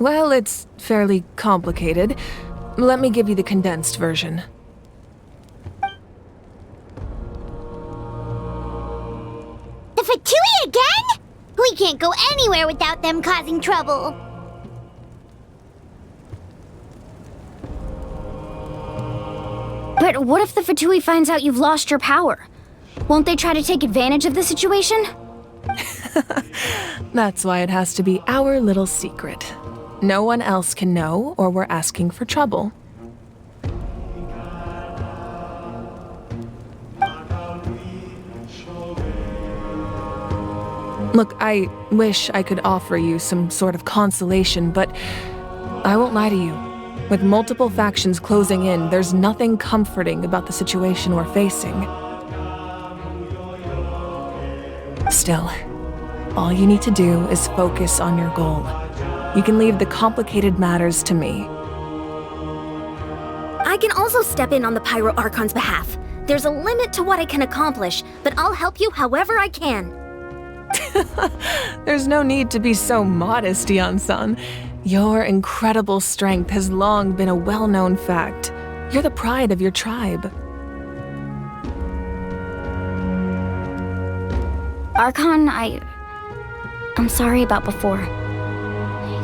Well, it's fairly complicated. Let me give you the condensed version. The Fatui again? We can't go anywhere without them causing trouble. But what if the Fatui finds out you've lost your power? Won't they try to take advantage of the situation? That's why it has to be our little secret. No one else can know, or we're asking for trouble. Look, I wish I could offer you some sort of consolation, but I won't lie to you. With multiple factions closing in, there's nothing comforting about the situation we're facing. Still, all you need to do is focus on your goal. You can leave the complicated matters to me. I can also step in on the Pyro Archon's behalf. There's a limit to what I can accomplish, but I'll help you however I can. There's no need to be so modest, Yan-san. Your incredible strength has long been a well-known fact. You're the pride of your tribe. Archon, I'm sorry about before.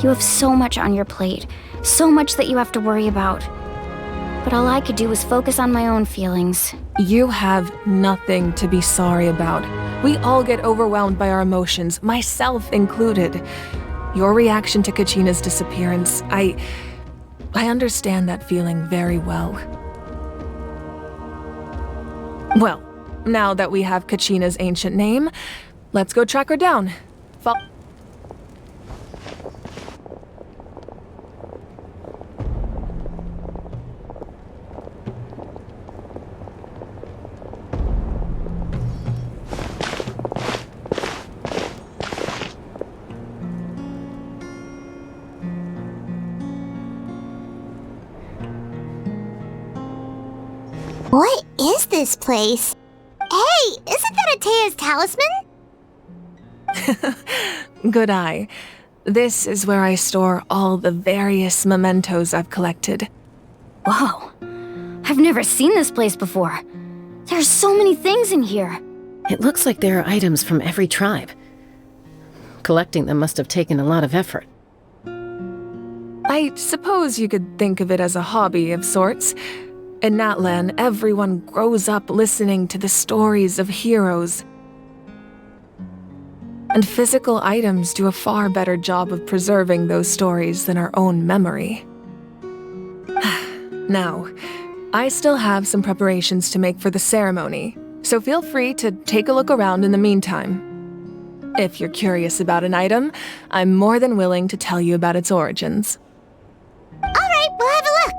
You have so much on your plate, so much that you have to worry about. But all I could do was focus on my own feelings. You have nothing to be sorry about. We all get overwhelmed by our emotions, myself included. Your reaction to Kachina's disappearance, I understand that feeling very well. Well, now that we have Kachina's ancient name, let's go track her down. What is this place? Hey, isn't that Atea's talisman? Good eye. This is where I store all the various mementos I've collected. Whoa. I've never seen this place before. There's so many things in here. It looks like there are items from every tribe. Collecting them must have taken a lot of effort. I suppose you could think of it as a hobby of sorts. In Natlan, everyone grows up listening to the stories of heroes. And physical items do a far better job of preserving those stories than our own memory. Now, I still have some preparations to make for the ceremony, so feel free to take a look around in the meantime. If you're curious about an item, I'm more than willing to tell you about its origins. All right, we'll have a look.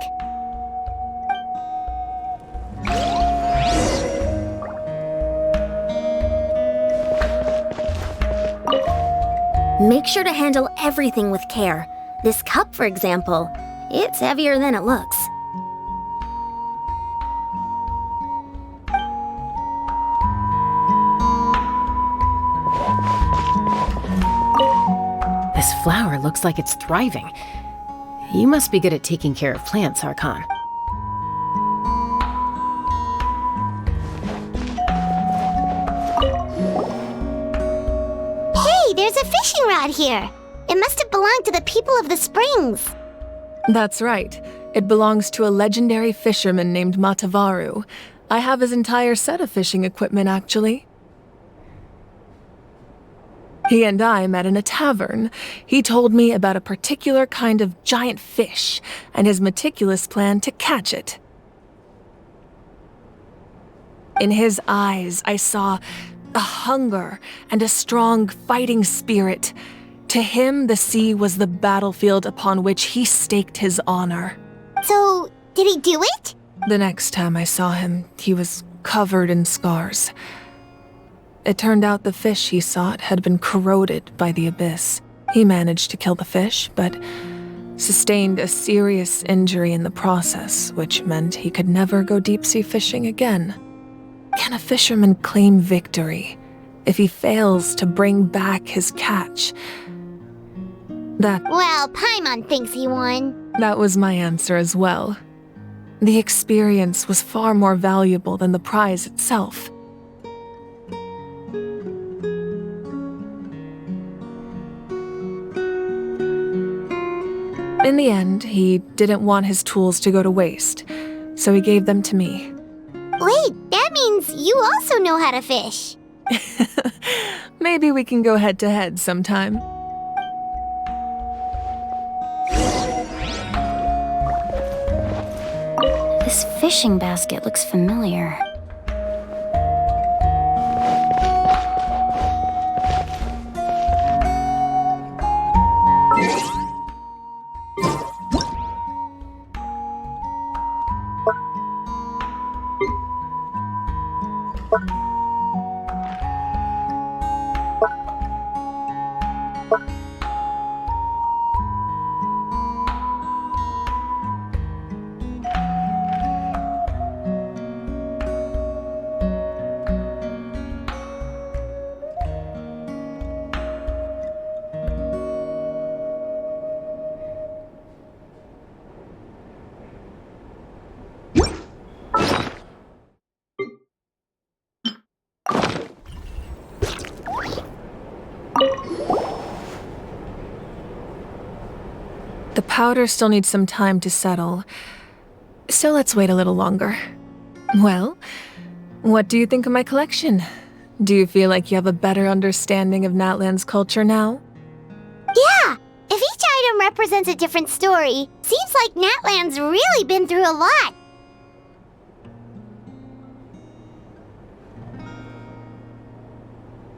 Make sure to handle everything with care. This cup, for example, it's heavier than it looks. This flower looks like it's thriving. You must be good at taking care of plants, Archon. There's a fishing rod here. It must have belonged to the people of the springs. That's right. It belongs to a legendary fisherman named Matavaru. I have his entire set of fishing equipment, actually. He and I met in a tavern. He told me about a particular kind of giant fish and his meticulous plan to catch it. In his eyes, I saw a hunger and a strong fighting spirit. To him, the sea was the battlefield upon which he staked his honor. So, did he do it? The next time I saw him, he was covered in scars. It turned out the fish he sought had been corroded by the abyss. He managed to kill the fish, but sustained a serious injury in the process, which meant he could never go deep-sea fishing again. Can a fisherman claim victory if he fails to bring back his catch? Well, Paimon thinks he won. That was my answer as well. The experience was far more valuable than the prize itself. In the end, he didn't want his tools to go to waste, so he gave them to me. Wait, that means you also know how to fish. Maybe we can go head-to-head sometime. This fishing basket looks familiar. The powder still needs some time to settle, so let's wait a little longer. Well, what do you think of my collection? Do you feel like you have a better understanding of Natlan's culture now? Yeah! If each item represents a different story, seems like Natlan's really been through a lot.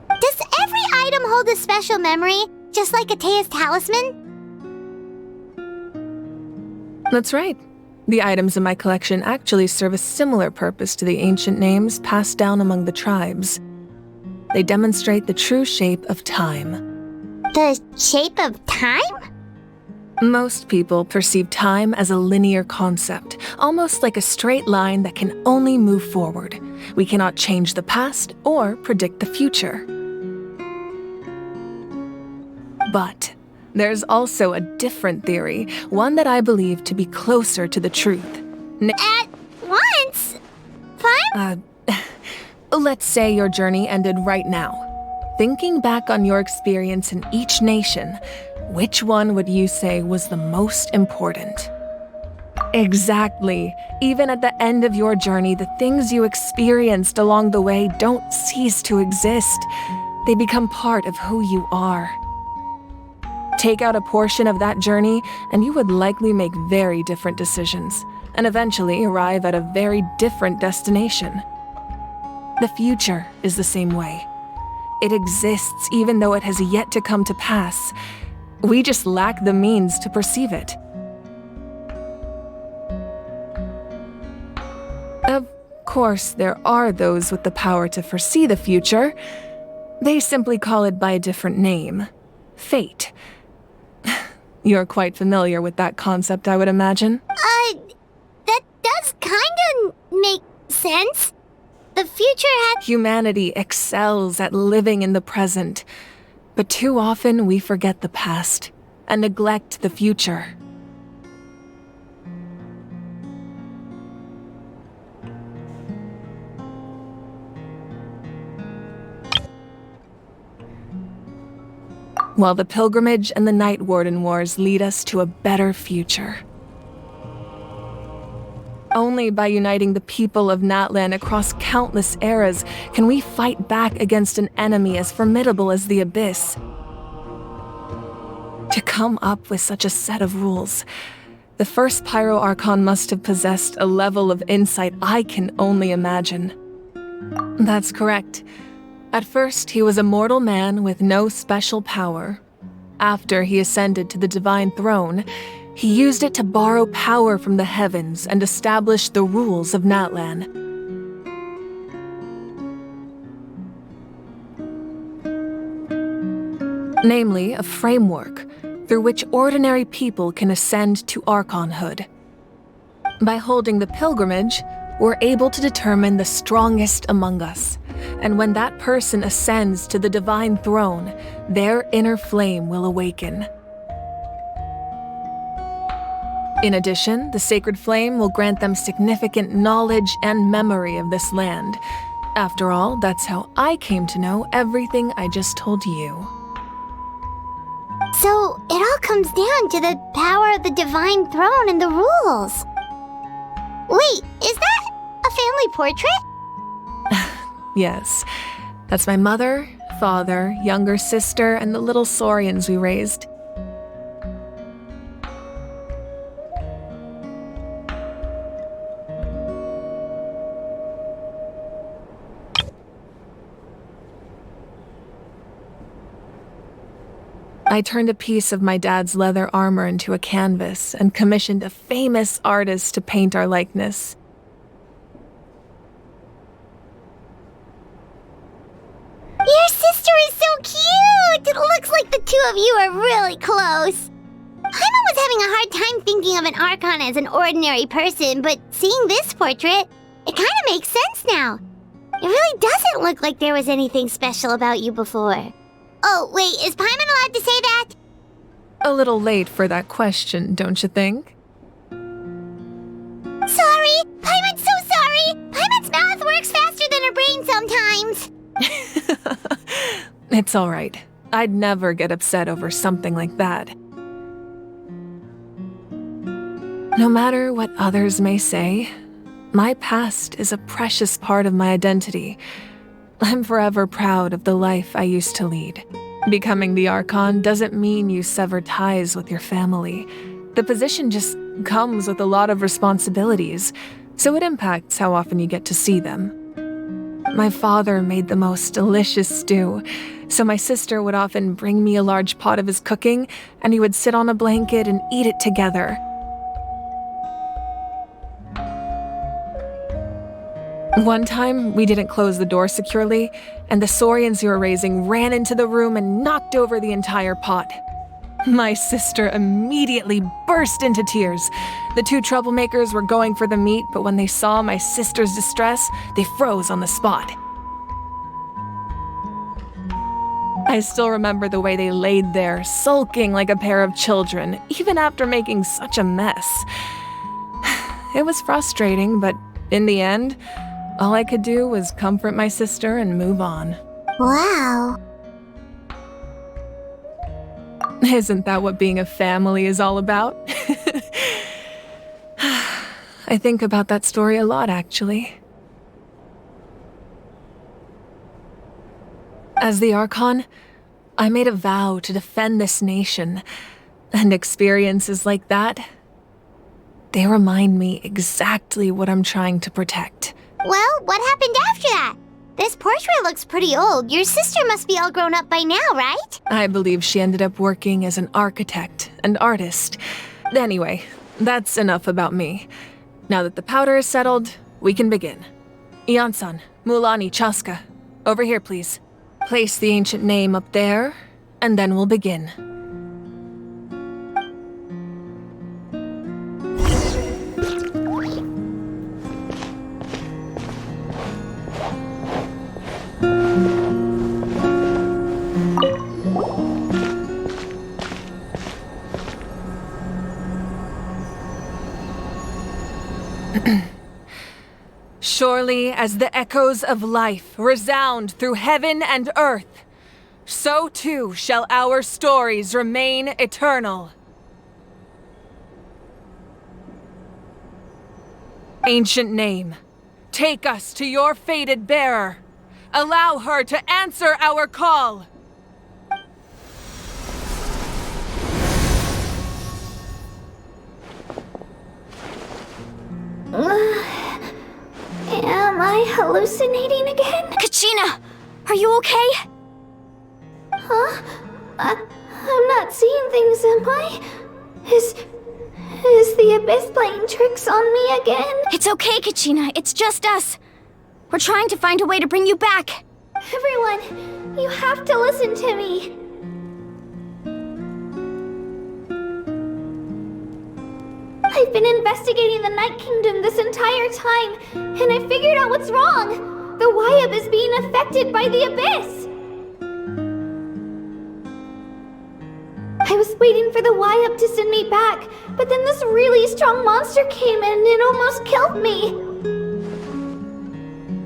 Does every item hold a special memory, just like Atea's talisman? That's right. The items in my collection actually serve a similar purpose to the ancient names passed down among the tribes. They demonstrate the true shape of time. The shape of time? Most people perceive time as a linear concept, almost like a straight line that can only move forward. We cannot change the past or predict the future. But there's also a different theory, one that I believe to be closer to the truth. At once? Fine? Let's say your journey ended right now. Thinking back on your experience in each nation, which one would you say was the most important? Exactly. Even at the end of your journey, the things you experienced along the way don't cease to exist. They become part of who you are. Take out a portion of that journey, and you would likely make very different decisions, and eventually arrive at a very different destination. The future is the same way. It exists even though it has yet to come to pass. We just lack the means to perceive it. Of course, there are those with the power to foresee the future. They simply call it by a different name. Fate. You're quite familiar with that concept, I would imagine. That does kinda make sense. The future has— Humanity excels at living in the present, but too often we forget the past and neglect the future. While the pilgrimage and the Night Warden Wars lead us to a better future. Only by uniting the people of Natlan across countless eras can we fight back against an enemy as formidable as the Abyss. To come up with such a set of rules, the first Pyro Archon must have possessed a level of insight I can only imagine. That's correct. At first, he was a mortal man with no special power. After he ascended to the divine throne, he used it to borrow power from the heavens and establish the rules of Natlan. Namely, a framework through which ordinary people can ascend to Archonhood. By holding the pilgrimage, we're able to determine the strongest among us. And when that person ascends to the divine throne, their inner flame will awaken. In addition, the sacred flame will grant them significant knowledge and memory of this land. After all, that's how I came to know everything I just told you. So, it all comes down to the power of the divine throne and the rules. Wait, is that a family portrait? Yes, that's my mother, father, younger sister, and the little saurians we raised. I turned a piece of my dad's leather armor into a canvas and commissioned a famous artist to paint our likeness. Your sister is so cute! It looks like the two of you are really close. Paimon was having a hard time thinking of an Archon as an ordinary person, but seeing this portrait, it kind of makes sense now. It really doesn't look like there was anything special about you before. Oh, wait, is Paimon allowed to say that? A little late for that question, don't you think? Sorry! Paimon's so sorry! Paimon's mouth works faster than her brain sometimes! It's all right. I'd never get upset over something like that. No matter what others may say, my past is a precious part of my identity. I'm forever proud of the life I used to lead. Becoming the Archon doesn't mean you sever ties with your family. The position just comes with a lot of responsibilities, so it impacts how often you get to see them. My father made the most delicious stew, so my sister would often bring me a large pot of his cooking, and he would sit on a blanket and eat it together. One time, we didn't close the door securely, and the saurians you were raising ran into the room and knocked over the entire pot. My sister immediately burst into tears. The two troublemakers were going for the meat, but when they saw my sister's distress, they froze on the spot. I still remember the way they laid there, sulking like a pair of children, even after making such a mess. It was frustrating, but in the end, all I could do was comfort my sister and move on. Wow. Isn't that what being a family is all about? I think about that story a lot, actually. As the Archon, I made a vow to defend this nation, and experiences like that, they remind me exactly what I'm trying to protect. Well, what happened after that? This portrait looks pretty old. Your sister must be all grown up by now, right? I believe she ended up working as an architect and artist. Anyway, that's enough about me. Now that the powder is settled, we can begin. Ian-san, Mulani, Chaska, over here, please. Place the ancient name up there, and then we'll begin. Surely as the echoes of life resound through heaven and earth, so too shall our stories remain eternal. Ancient name, take us to your fated bearer. Allow her to answer our call. Am I hallucinating again? Kachina! Are you okay? Huh? I'm not seeing things, am I? Is the Abyss playing tricks on me again? It's okay, Kachina. It's just us. We're trying to find a way to bring you back. Everyone, you have to listen to me. I've been investigating the Night Kingdom this entire time, and I figured out what's wrong. The Wyab is being affected by the Abyss. I was waiting for the Y-Up to send me back, but then this really strong monster came in and it almost killed me.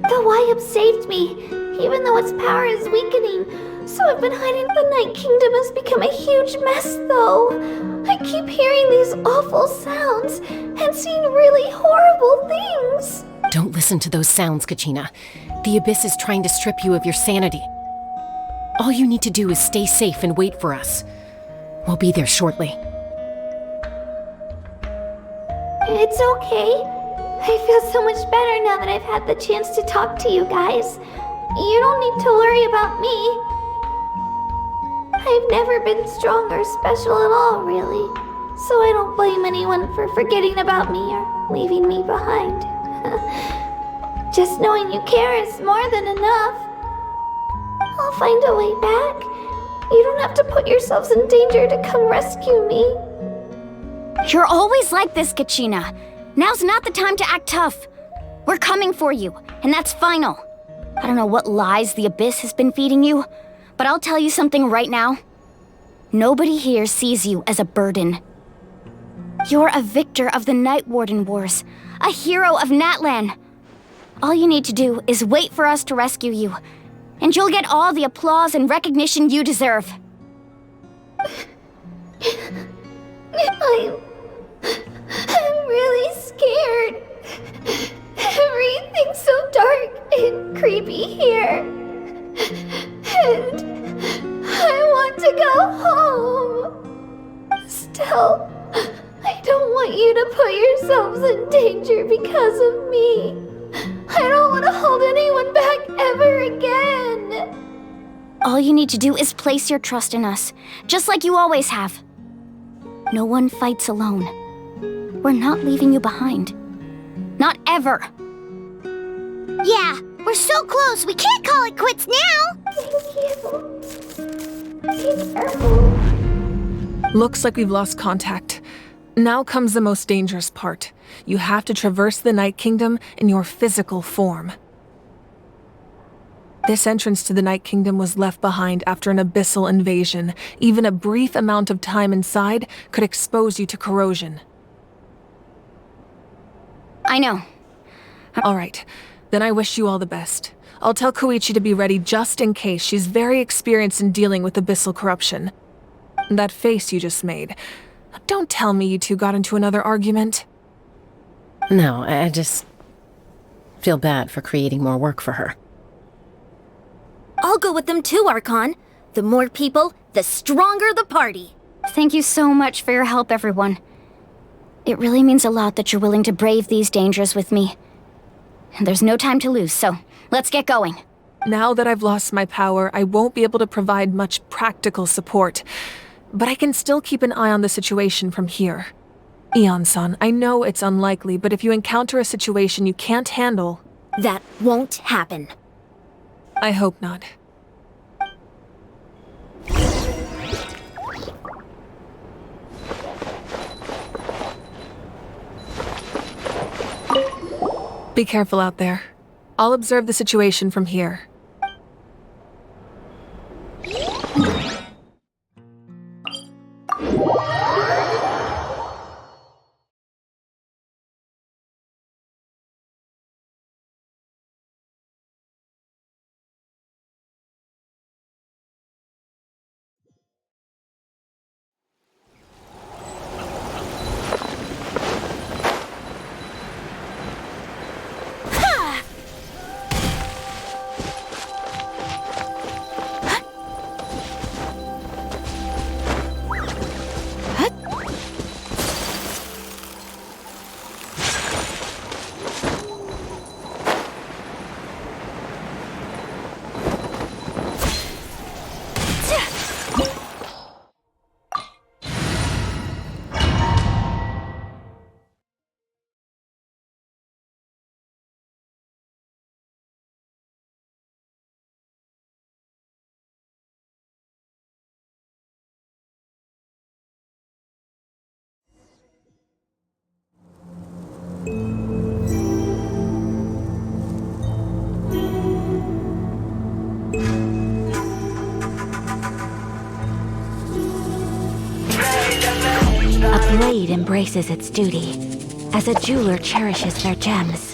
The Y-Up saved me, even though its power is weakening. So I've been hiding. The Night Kingdom has become a huge mess, though. I keep hearing these awful sounds and seeing really horrible things. Don't listen to those sounds, Kachina. The Abyss is trying to strip you of your sanity. All you need to do is stay safe and wait for us. We'll be there shortly. It's okay. I feel so much better now that I've had the chance to talk to you guys. You don't need to worry about me. I've never been strong or special at all, really. So I don't blame anyone for forgetting about me or leaving me behind. Just knowing you care is more than enough. I'll find a way back. You don't have to put yourselves in danger to come rescue me. You're always like this, Kachina. Now's not the time to act tough. We're coming for you, and that's final. I don't know what lies the Abyss has been feeding you, but I'll tell you something right now. Nobody here sees you as a burden. You're a victor of the Night Warden Wars, a hero of Natlan. All you need to do is wait for us to rescue you, and you'll get all the applause and recognition you deserve. I'm really scared. Everything's so dark and creepy here. And I want to go home. Still, I don't want you to put yourselves in danger because of me. I don't want to hold anyone back ever again. All you need to do is place your trust in us, just like you always have. No one fights alone. We're not leaving you behind. Not ever. Yeah, we're so close, we can't call it quits now! Thank you. Be careful. Looks like we've lost contact. Now comes the most dangerous part. You have to traverse the Night Kingdom in your physical form. This entrance to the Night Kingdom was left behind after an abyssal invasion. Even a brief amount of time inside could expose you to corrosion. I know. All right, then I wish you all the best. I'll tell Koichi to be ready just in case. She's very experienced in dealing with abyssal corruption. That face you just made. Don't tell me you two got into another argument. No, I just feel bad for creating more work for her. I'll go with them too, Archon. The more people, the stronger the party. Thank you so much for your help, everyone. It really means a lot that you're willing to brave these dangers with me. And there's no time to lose, so let's get going. Now that I've lost my power, I won't be able to provide much practical support. But I can still keep an eye on the situation from here. Eon-san, I know it's unlikely, but if you encounter a situation you can't handle... That won't happen. I hope not. Be careful out there. I'll observe the situation from here. blade embraces its duty, as a jeweler cherishes their gems.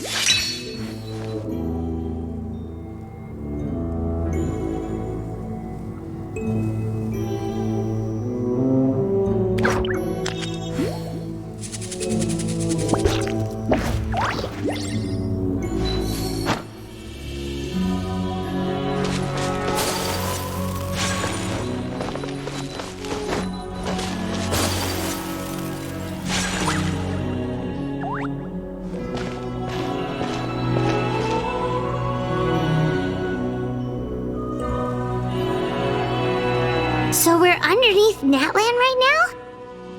So we're underneath Natlan right now?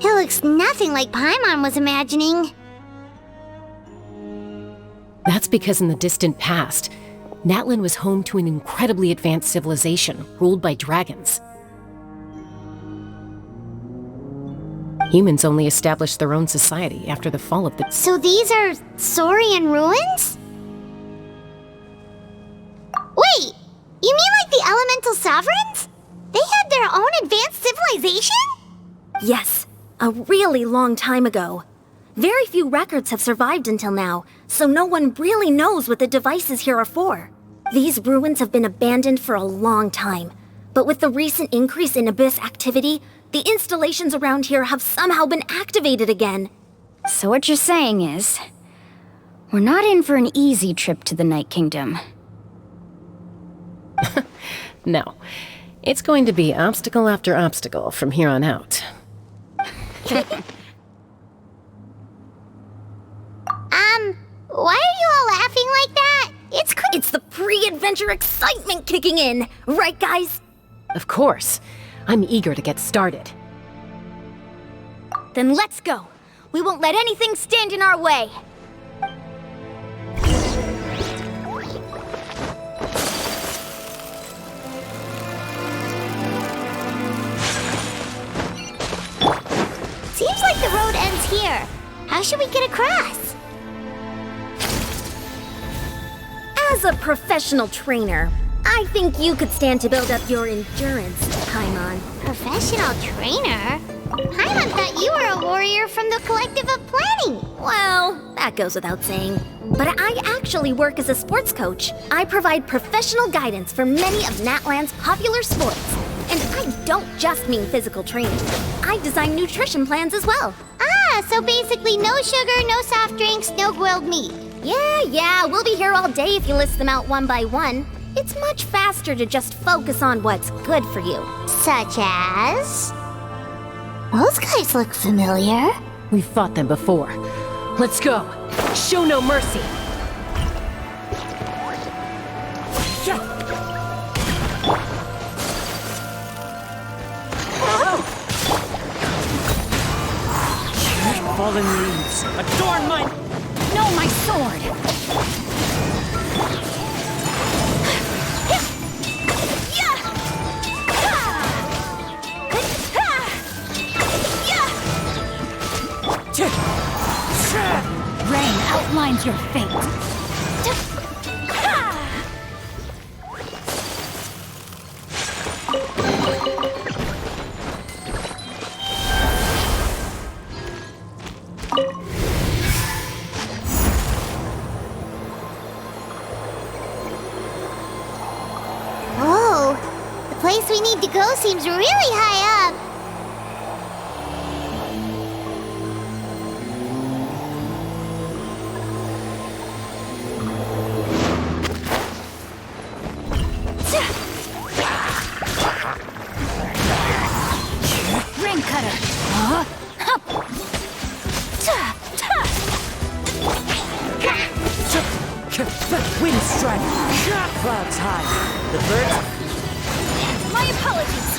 It looks nothing like Paimon was imagining. That's because in the distant past, Natlan was home to an incredibly advanced civilization ruled by dragons. Humans only established their own society after the fall of the... So these are Saurian ruins? Wait! You mean like the elemental sovereigns? They had their own advanced civilization? Yes, a really long time ago. Very few records have survived until now, so no one really knows what the devices here are for. These ruins have been abandoned for a long time, but with the recent increase in Abyss activity, the installations around here have somehow been activated again. So what you're saying is, we're not in for an easy trip to the Night Kingdom. No. It's going to be obstacle after obstacle from here on out. Why are you all laughing like that? It's the pre-adventure excitement kicking in, right guys? Of course. I'm eager to get started. Then let's go. We won't let anything stand in our way. Seems like the road ends here. How should we get across? As a professional trainer, I think you could stand to build up your endurance, Paimon. Professional trainer? Paimon thought you were a warrior from the Collective of Planning. Well, that goes without saying. But I actually work as a sports coach. I provide professional guidance for many of Natlan's popular sports. And I don't just mean physical training. I design nutrition plans as well. Ah, so basically no sugar, no soft drinks, no grilled meat. Yeah, we'll be here all day if you list them out one by one. It's much faster to just focus on what's good for you. Such as? Those guys look familiar. We've fought them before. Let's go. Show no mercy. Fallen leaves, adorn my... No, my sword! Rain outlines your fate. Whoa, the place we need to go seems really high up. Rain cutter. Wind strike! Clouds high! The birds... My apologies.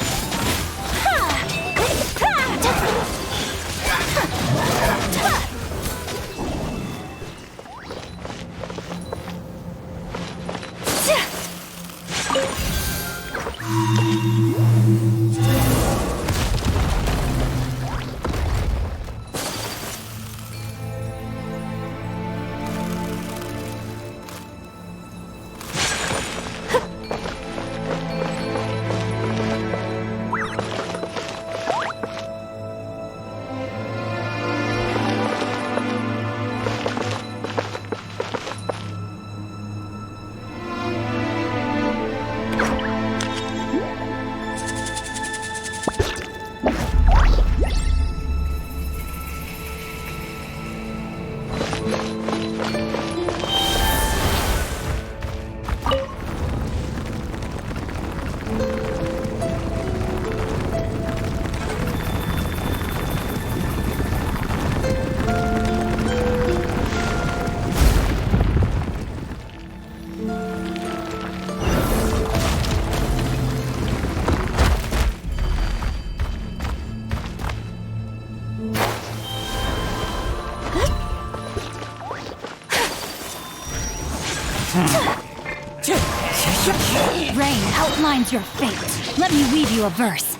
Rain outlines your fate. Let me weave you a verse.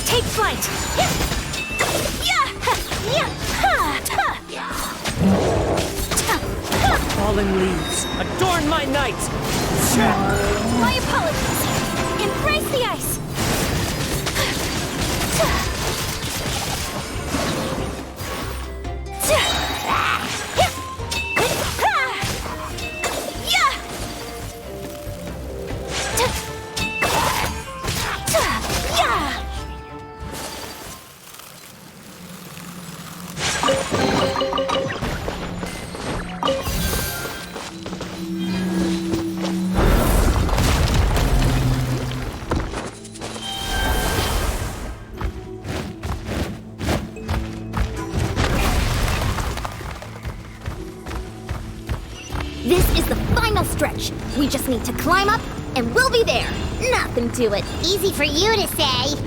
Take flight! Fallen leaves, adorn my night! My apologies! Embrace the ice! This is the final stretch. We just need to climb up, and we'll be there. Nothing to it. Easy for you to say.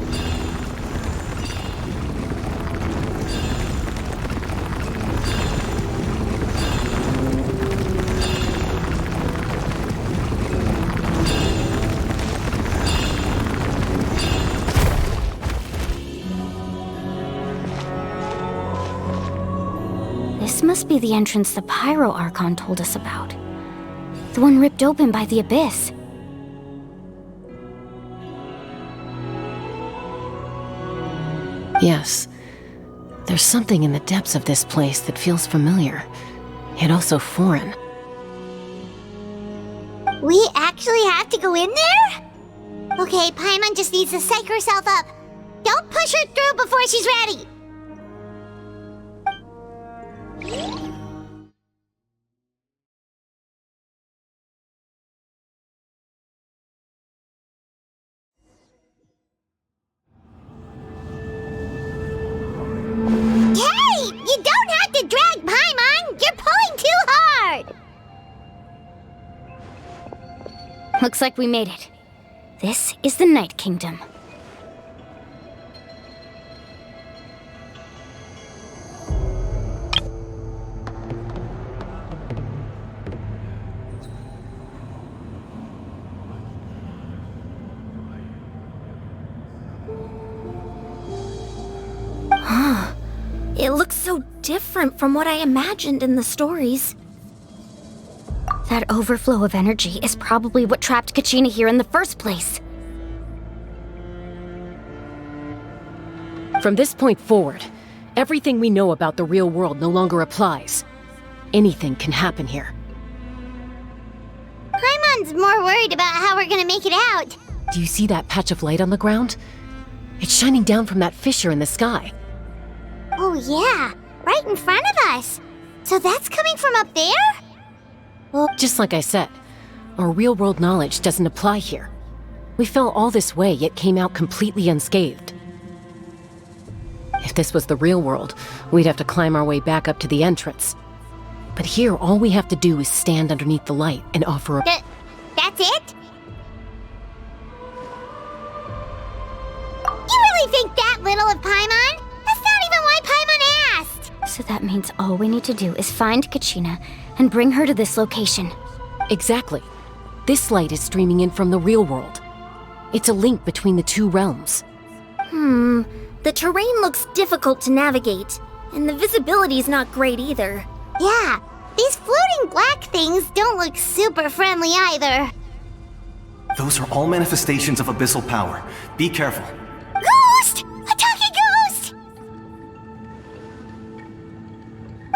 This must be the entrance the Pyro Archon told us about. The one ripped open by the Abyss. Yes. There's something in the depths of this place that feels familiar, yet also foreign. We actually have to go in there? Okay, Paimon just needs to psych herself up. Don't push her through before she's ready. Hey! You don't have to drag Paimon! You're pulling too hard! Looks like we made it. This is the Night Kingdom. It looks so different from what I imagined in the stories. That overflow of energy is probably what trapped Kachina here in the first place. From this point forward, everything we know about the real world no longer applies. Anything can happen here. Paimon's more worried about how we're gonna make it out. Do you see that patch of light on the ground? It's shining down from that fissure in the sky. Oh yeah, right in front of us. So that's coming from up there? Just like I said, our real-world knowledge doesn't apply here. We fell all this way, yet came out completely unscathed. If this was the real world, we'd have to climb our way back up to the entrance. But here, all we have to do is stand underneath the light and offer a... That's it? You really think that little of Paimon? That's not even why Paimon asked! So that means all we need to do is find Kachina and bring her to this location. Exactly. This light is streaming in from the real world. It's a link between the two realms. The terrain looks difficult to navigate, and the visibility's not great either. Yeah, these floating black things don't look super friendly either. Those are all manifestations of abyssal power. Be careful. Ghost! A talking ghost!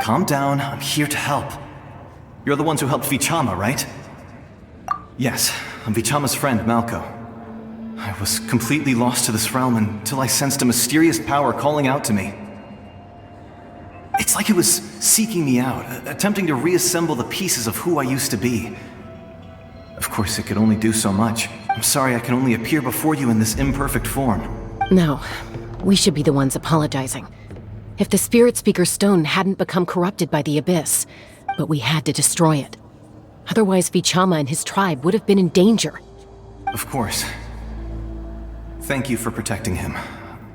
Calm down, I'm here to help. You're the ones who helped Vichama, right? Yes, I'm Vichama's friend, Malko. I was completely lost to this realm until I sensed a mysterious power calling out to me. It's like it was seeking me out, attempting to reassemble the pieces of who I used to be. Of course, it could only do so much. I'm sorry I can only appear before you in this imperfect form. No, we should be the ones apologizing. If the Spirit Speaker Stone hadn't become corrupted by the Abyss, but we had to destroy it. Otherwise, Vichama and his tribe would have been in danger. Of course. Thank you for protecting him.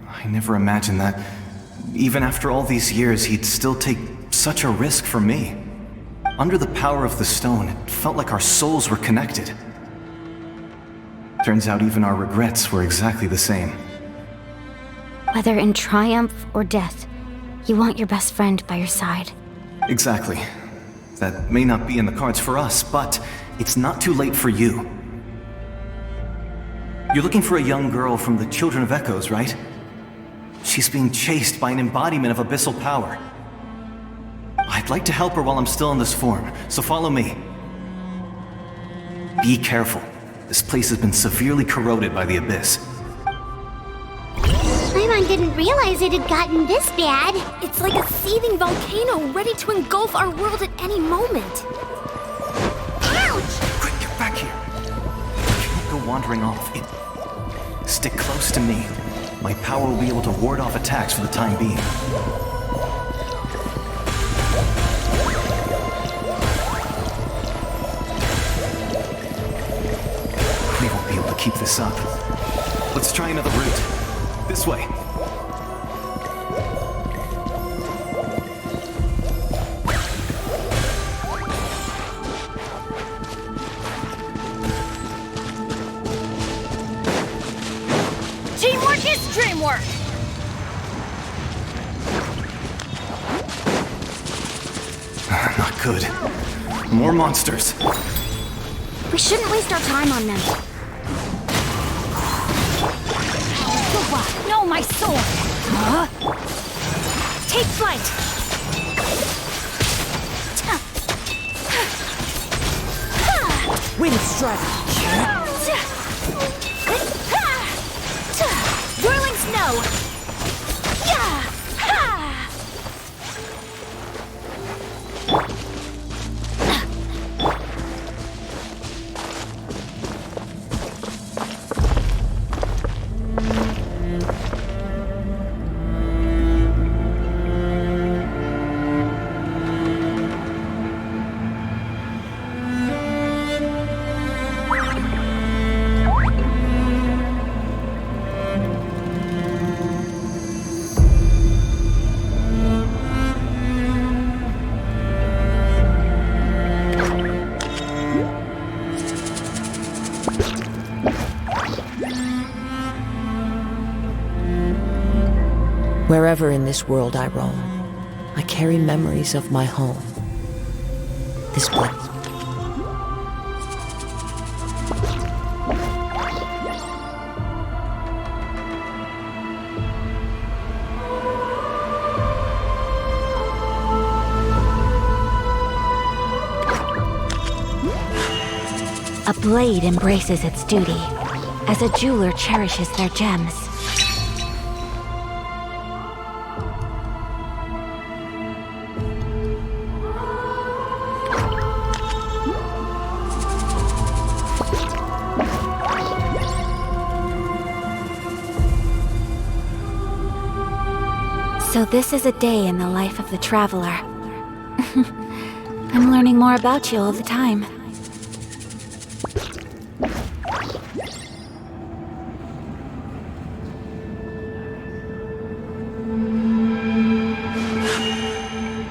I never imagined that, even after all these years, he'd still take such a risk for me. Under the power of the stone, it felt like our souls were connected. Turns out even our regrets were exactly the same. Whether in triumph or death, you want your best friend by your side. Exactly. That may not be in the cards for us, but it's not too late for you. You're looking for a young girl from the Children of Echoes, right? She's being chased by an embodiment of abyssal power. I'd like to help her while I'm still in this form, so follow me. Be careful. This place has been severely corroded by the abyss. Paimon didn't realize it had gotten this bad. It's like a seething volcano ready to engulf our world at any moment. Ouch! Quick, get back here. You can't go wandering off. Stick close to me. My power will be able to ward off attacks for the time being. We won't be able to keep this up. Let's try another route. This way. Teamwork is dreamwork! Not good. More monsters. We shouldn't waste our time on them. No, my sword! Huh? Take flight! Wind strike! Whirling snow! Wherever in this world I roam, I carry memories of my home. This place. A blade embraces its duty, as a jeweler cherishes their gems. So this is a day in the life of the traveler. I'm learning more about you all the time.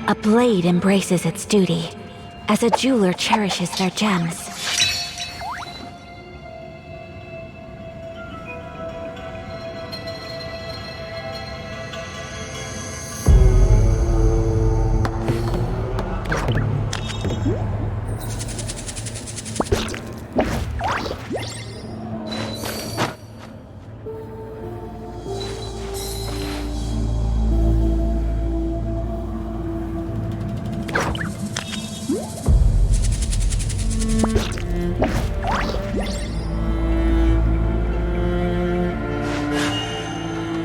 A blade embraces its duty, as a jeweler cherishes their gems.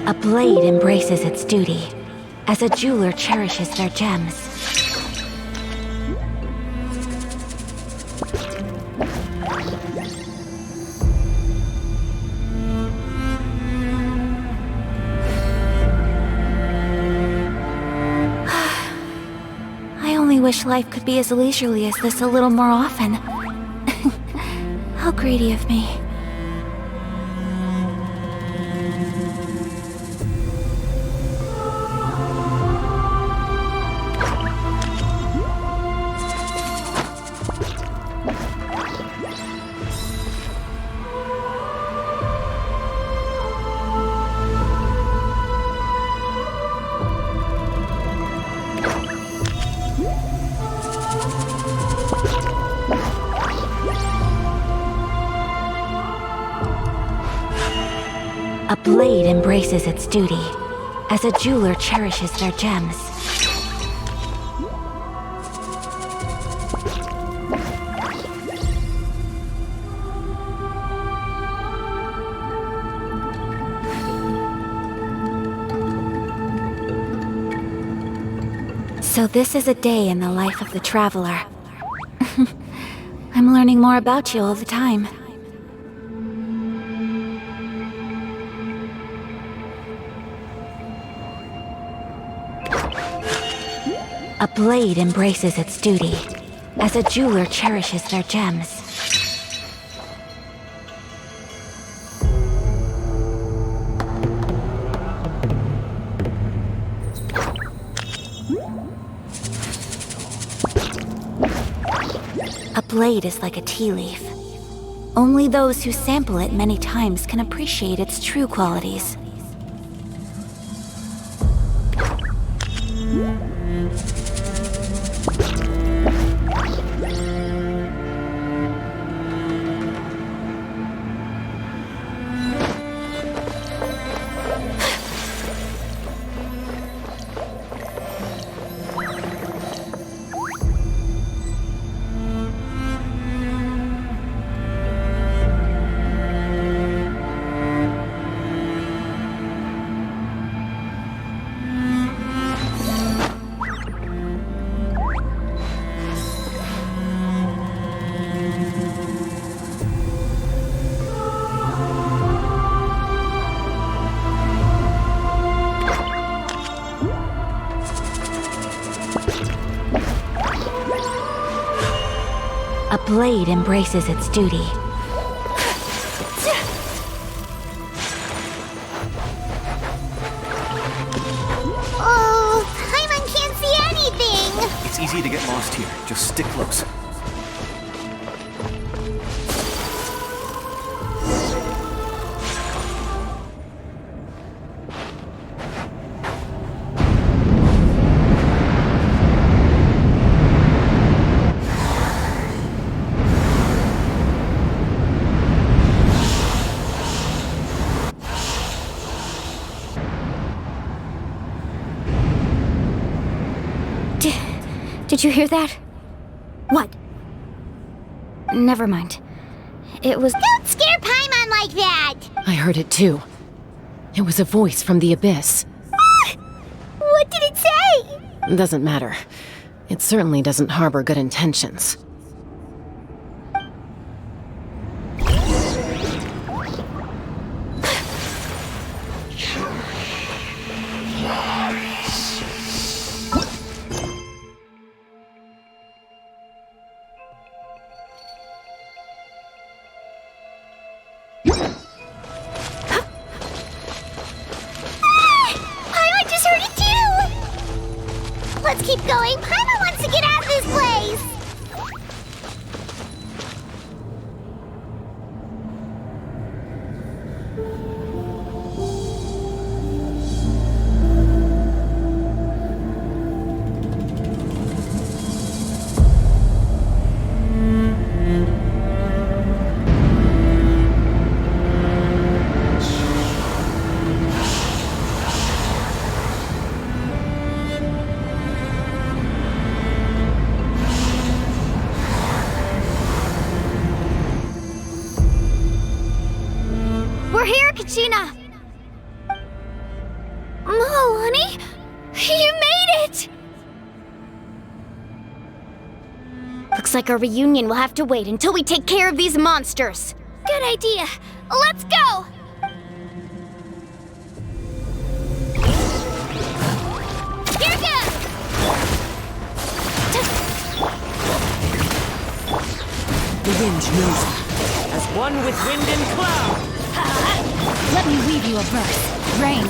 A blade embraces its duty, as a jeweler cherishes their gems. I only wish life could be as leisurely as this a little more often. How greedy of me. A blade embraces its duty, as a jeweler cherishes their gems. So this is a day in the life of the traveler. I'm learning more about you all the time. A blade embraces its duty, as a jeweler cherishes their gems. A blade is like a tea leaf. Only those who sample it many times can appreciate its true qualities. A blade embraces its duty. Oh, Paimon can't see anything! It's easy to get lost here. Just stick close. Did you hear that? What? Never mind. It was... Don't scare Paimon like that! I heard it too. It was a voice from the abyss. What did it say? Doesn't matter. It certainly doesn't harbor good intentions. Let's keep going. Paimon wants to get out of this place. We're here, Kachina! Oh, honey! You made it! Looks like our reunion will have to wait until we take care of these monsters. Good idea. Let's go! Here goes! The wind knows me. As one with wind and cloud. Let me weave you a verse. Rain.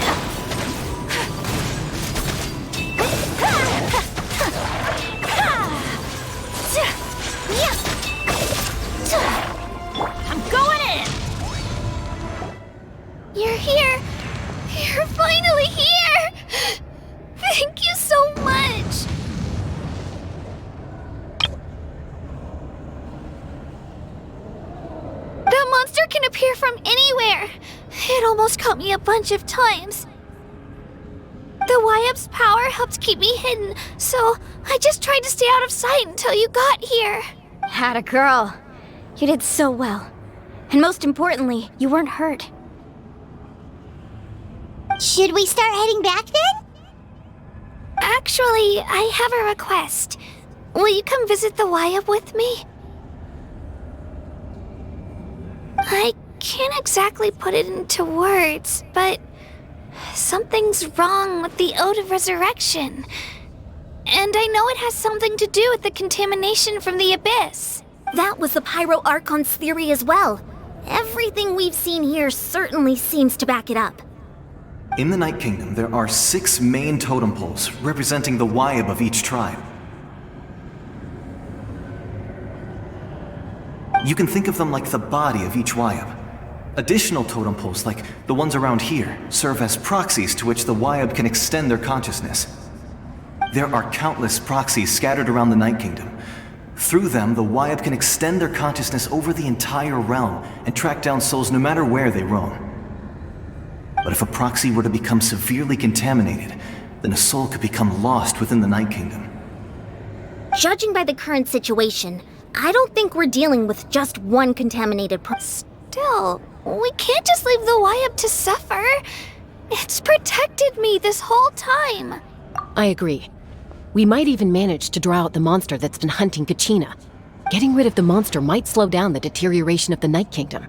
I'm going in! You're here! You're finally here! Thank you so much! That monster monster can appear from anywhere. It almost caught me a bunch of times. The Wyab's power helped keep me hidden, so I just tried to stay out of sight until you got here. Atta girl. You did so well. And most importantly, you weren't hurt. Should we start heading back then? Actually, I have a request. Will you come visit the Wyab with me? I can't exactly put it into words, but something's wrong with the Ode of Resurrection. And I know it has something to do with the contamination from the Abyss. That was the Pyro Archon's theory as well. Everything we've seen here certainly seems to back it up. In the Night Kingdom, there are 6 main totem poles representing the Wyab of each tribe. You can think of them like the body of each Wyab. Additional totem poles, like the ones around here, serve as proxies to which the Wyab can extend their consciousness. There are countless proxies scattered around the Night Kingdom. Through them, the Wyab can extend their consciousness over the entire realm and track down souls no matter where they roam. But if a proxy were to become severely contaminated, then a soul could become lost within the Night Kingdom. Judging by the current situation, I don't think we're dealing with just one contaminated Still, we can't just leave the Wyab to suffer. It's protected me this whole time. I agree. We might even manage to draw out the monster that's been hunting Kachina. Getting rid of the monster might slow down the deterioration of the Night Kingdom.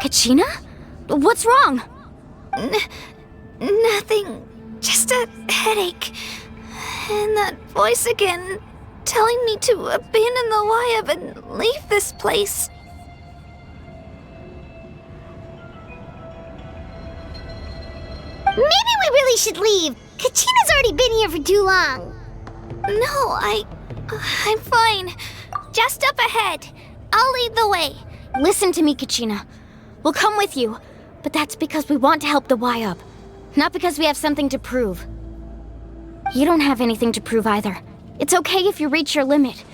Kachina? What's wrong? Nothing. Just a headache. And that voice again, telling me to abandon the Wyab and leave this place. Maybe we really should leave. Kachina's already been here for too long. No, I'm fine. Just up ahead. I'll lead the way. Listen to me, Kachina. We'll come with you, but that's because we want to help the Wyab, not because we have something to prove. You don't have anything to prove either. It's okay if you reach your limit.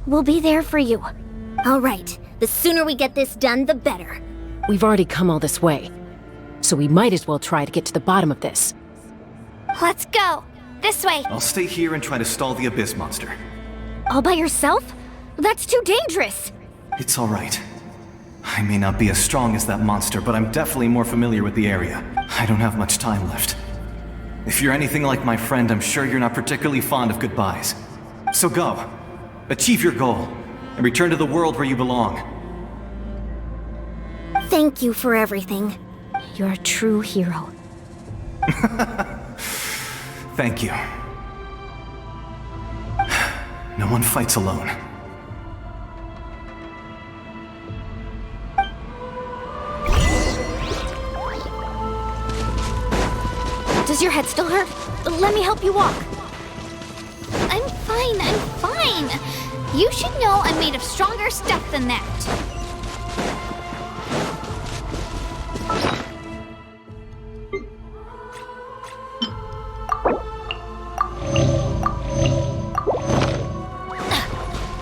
We'll be there for you. All right, the sooner we get this done, the better. We've already come all this way, so we might as well try to get to the bottom of this. Let's go. This way. I'll stay here and try to stall the Abyss monster. All by yourself? That's too dangerous. It's all right. I may not be as strong as that monster, but I'm definitely more familiar with the area. I don't have much time left. If you're anything like my friend, I'm sure you're not particularly fond of goodbyes. So go. Achieve your goal, and return to the world where you belong. Thank you for everything. You're a true hero. Thank you. No one fights alone. Does your head still hurt? Let me help you walk. I'm fine. You should know I'm made of stronger stuff than that.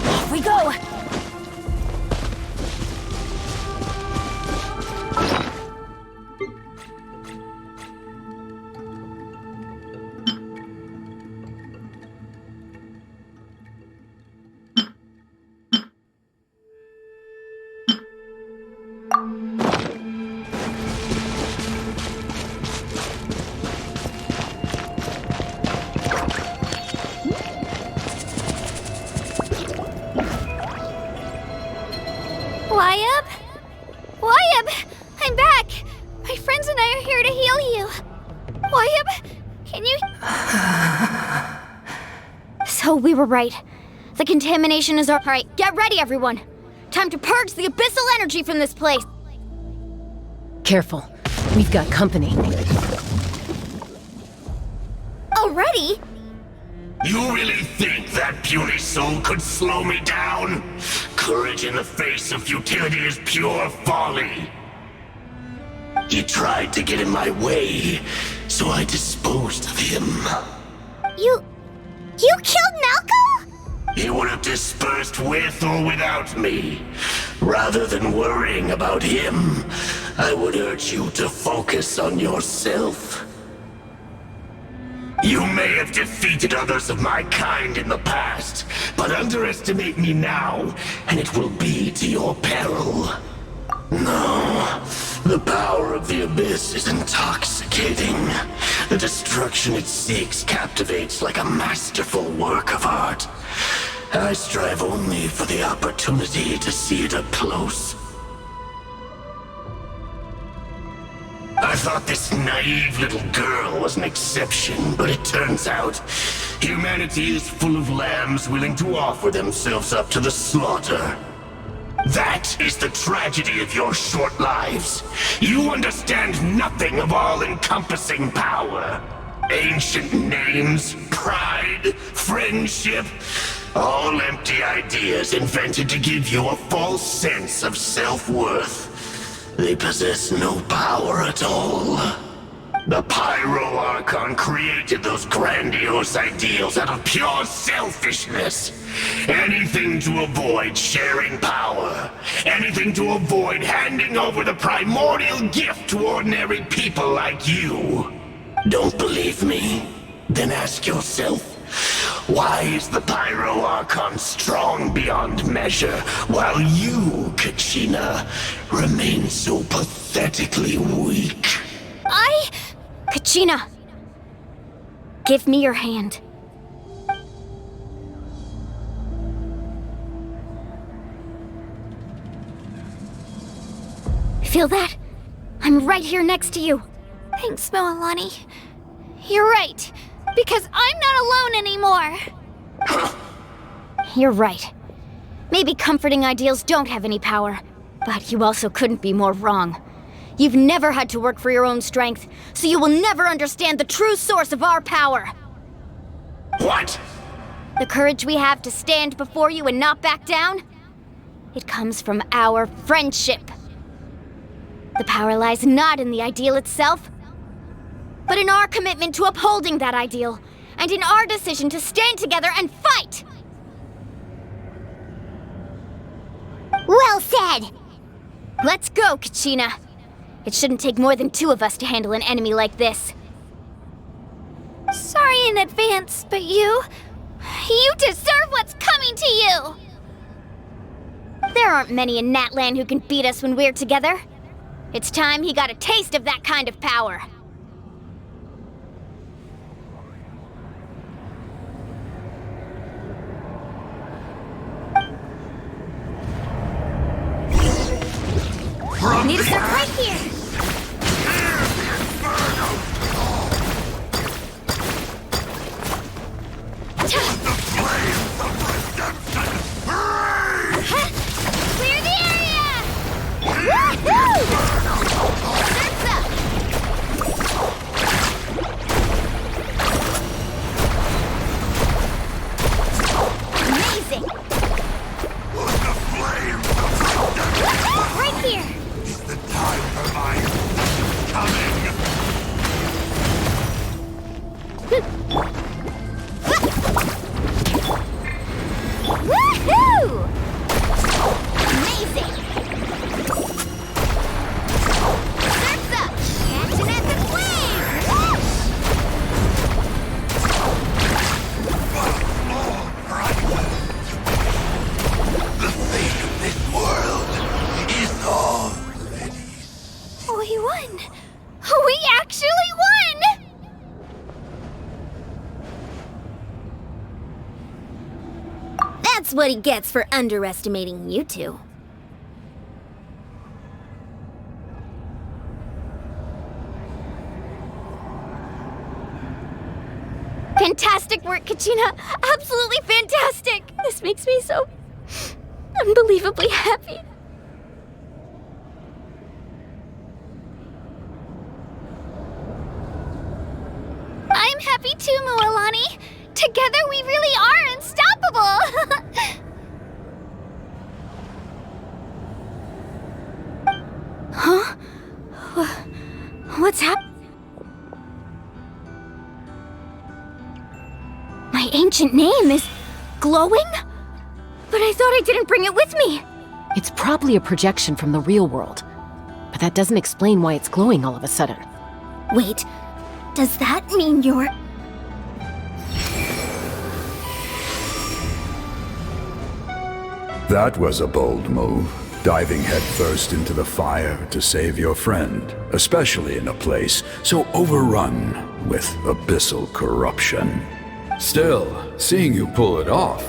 Off we go! Wyab! I'm back! My friends and I are here to heal you. Wyab, can you... So we were right. The contamination is alright. Get ready, everyone! Time to purge the abyssal energy from this place! Careful. We've got company. Already? You really think that puny soul could slow me down? Courage in the face of futility is pure folly. He tried to get in my way, so I disposed of him. You killed Malco? he would have dispersed with or without me. Rather than worrying about him, I would urge you to focus on yourself. You may have defeated others of my kind in the past, but underestimate me now, and it will be to your peril. No, the power of the Abyss is intoxicating. The destruction it seeks captivates like a masterful work of art. I strive only for the opportunity to see it up close. I thought this naive little girl was an exception, but it turns out humanity is full of lambs willing to offer themselves up to the slaughter. That is the tragedy of your short lives. You understand nothing of all-encompassing power. Ancient names, pride, friendship, all empty ideas invented to give you a false sense of self-worth. They possess no power at all. The Pyro Archon created those grandiose ideals out of pure selfishness. Anything to avoid sharing power. Anything to avoid handing over the primordial gift to ordinary people like you. Don't believe me? Then ask yourself, why is the Pyro Archon strong beyond measure, while you, Kachina, remain so pathetically weak? Kachina! Give me your hand. Feel that? I'm right here next to you. Thanks, Moalani. You're right, because I'm not alone anymore. You're right. Maybe comforting ideals don't have any power, but you also couldn't be more wrong. You've never had to work for your own strength, so you will never understand the true source of our power. What? The courage we have to stand before you and not back down? It comes from our friendship. The power lies not in the ideal itself, but in our commitment to upholding that ideal, and in our decision to stand together and fight! Well said! Let's go, Kachina. It shouldn't take more than 2 of us to handle an enemy like this. Sorry in advance, but you deserve what's coming to you! There aren't many in Natlan who can beat us when we're together. It's time he got a taste of that kind of power. Need to start right here! Clear the area! Woohoo! Surf's up! Amazing! Right here! The time for my coming! Woohoo! Amazing! Surf's up! Catching at the flames! The fate of this world is all. We won! We actually won! That's what he gets for underestimating you two. Fantastic work, Kachina! Absolutely fantastic! This makes me so unbelievably happy. I'm happy too, Moalani. Together we really are unstoppable! Huh? What's happening? My ancient name is glowing? But I thought I didn't bring it with me. It's probably a projection from the real world. But that doesn't explain why it's glowing all of a sudden. Wait, does that mean you're... That was a bold move, diving headfirst into the fire to save your friend, especially in a place so overrun with abyssal corruption. Still, seeing you pull it off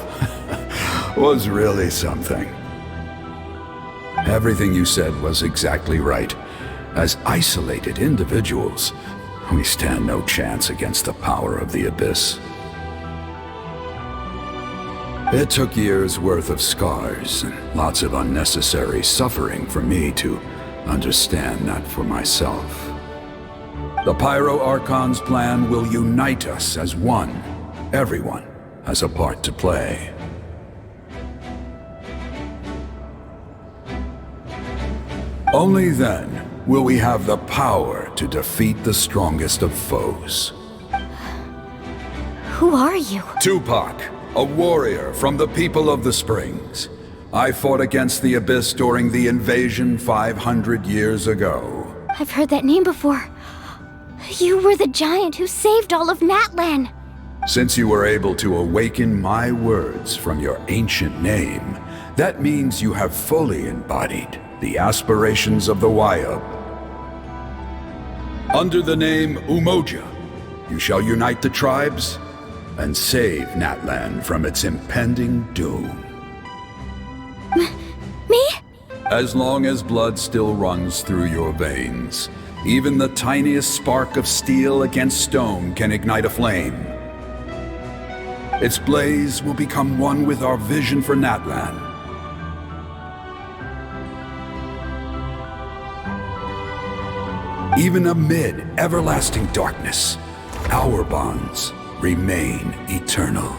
was really something. Everything you said was exactly right. As isolated individuals, we stand no chance against the power of the Abyss. It took years' worth of scars and lots of unnecessary suffering for me to understand that for myself. The Pyro Archon's plan will unite us as one. Everyone has a part to play. Only then will we have the power to defeat the strongest of foes. Who are you? Tupac, a warrior from the people of the Springs. I fought against the Abyss during the invasion 500 years ago. I've heard that name before. You were the giant who saved all of Natlan. Since you were able to awaken my words from your ancient name, that means you have fully embodied the aspirations of the Wayub. Under the name Umoja, you shall unite the tribes and save Natlan from its impending doom. Me? As long as blood still runs through your veins, even the tiniest spark of steel against stone can ignite a flame. Its blaze will become one with our vision for Natlan. Even amid everlasting darkness, our bonds remain eternal.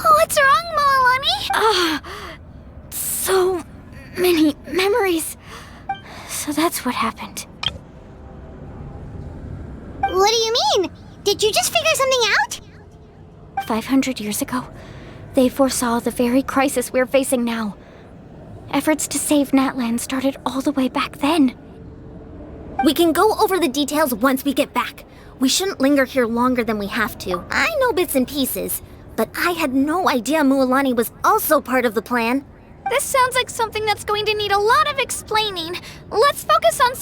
What's wrong, Moalani? So many memories. So that's what happened. What do you mean? Did you just figure something out? 500 years ago, they foresaw the very crisis we're facing now. Efforts to save Natlan started all the way back then. We can go over the details once we get back. We shouldn't linger here longer than we have to. I know bits and pieces, but I had no idea Mualani was also part of the plan. This sounds like something that's going to need a lot of explaining. Let's focus on...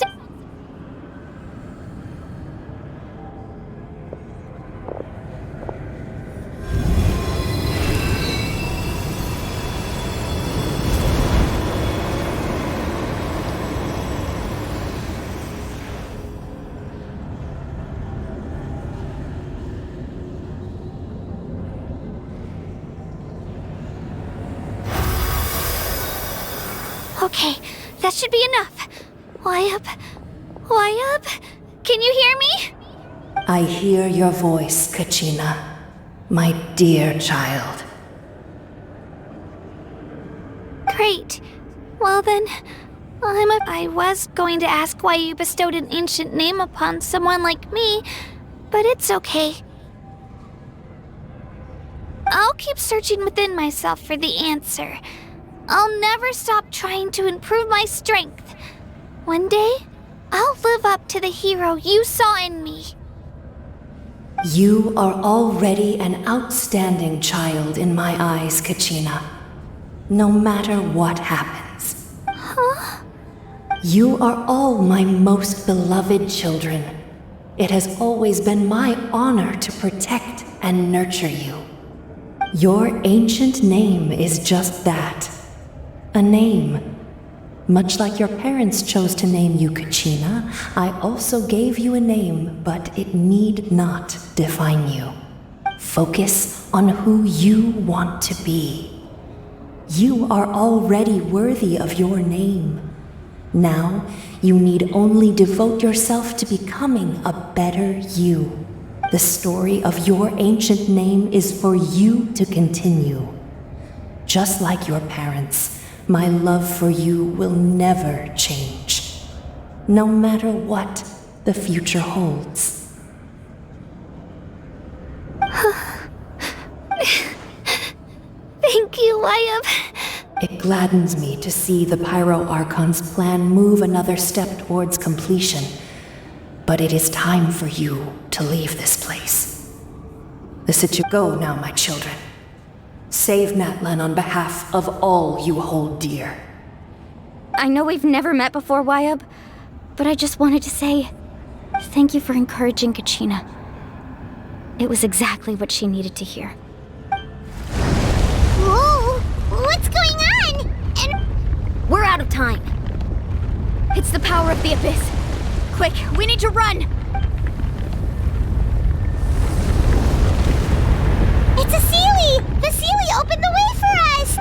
Okay, that should be enough. Wayub? Can you hear me? I hear your voice, Kachina, my dear child. Great. Well then, I was going to ask why you bestowed an ancient name upon someone like me, but it's okay. I'll keep searching within myself for the answer. I'll never stop trying to improve my strength. One day, I'll live up to the hero you saw in me. You are already an outstanding child in my eyes, Kachina. No matter what happens. Huh? You are all my most beloved children. It has always been my honor to protect and nurture you. Your ancient name is just that. A name. Much like your parents chose to name you Kachina, I also gave you a name, but it need not define you. Focus on who you want to be. You are already worthy of your name. Now, you need only devote yourself to becoming a better you. The story of your ancient name is for you to continue. Just like your parents, my love for you will never change, no matter what the future holds. Thank you, Wyatt. It gladdens me to see the Pyro Archon's plan move another step towards completion. But it is time for you to leave this place. Go now, my children. Save Natlan on behalf of all you hold dear. I know we've never met before, Wyatt, but I just wanted to say thank you for encouraging Kachina. It was exactly what she needed to hear. Whoa! What's going on? And we're out of time. It's the power of the Abyss. Quick, we need to run! It's a Seelie! The Seelie opened the way for us!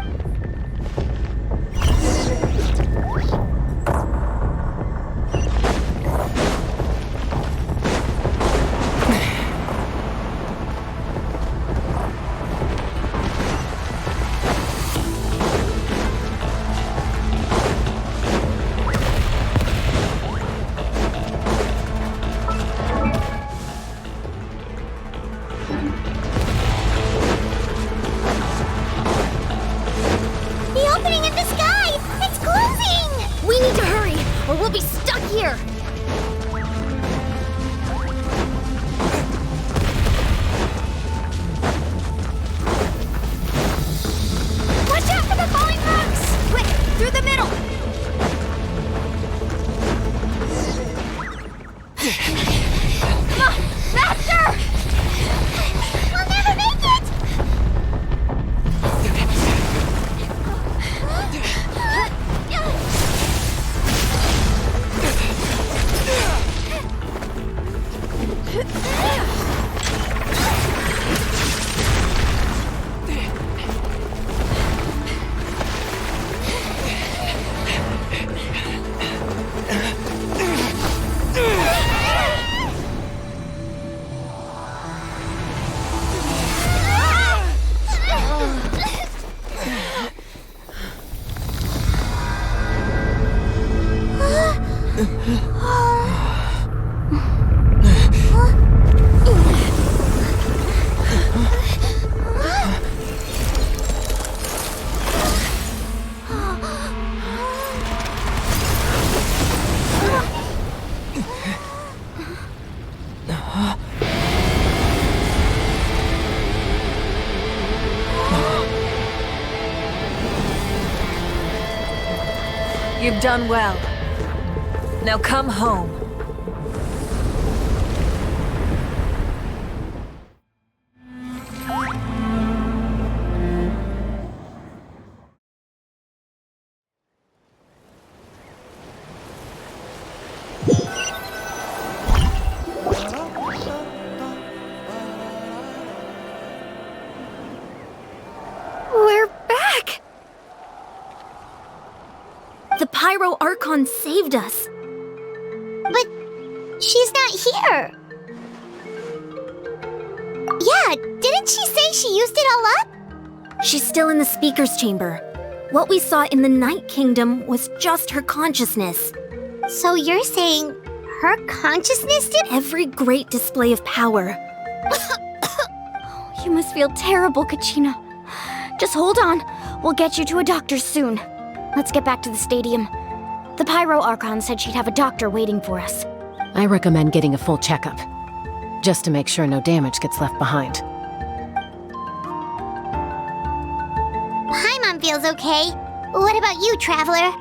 You've done well. Now come home. We're back! The Pyro Archon saved us. But she's not here. Yeah, didn't she say she used it all up? She's still in the Speaker's Chamber. What we saw in the Night Kingdom was just her consciousness. So you're saying her consciousness did? Every great display of power. You must feel terrible, Kachina. Just hold on. We'll get you to a doctor soon. Let's get back to the stadium. The Pyro Archon said she'd have a doctor waiting for us. I recommend getting a full checkup, just to make sure no damage ggets left behind. Paimon feels okay. What about you, Traveler?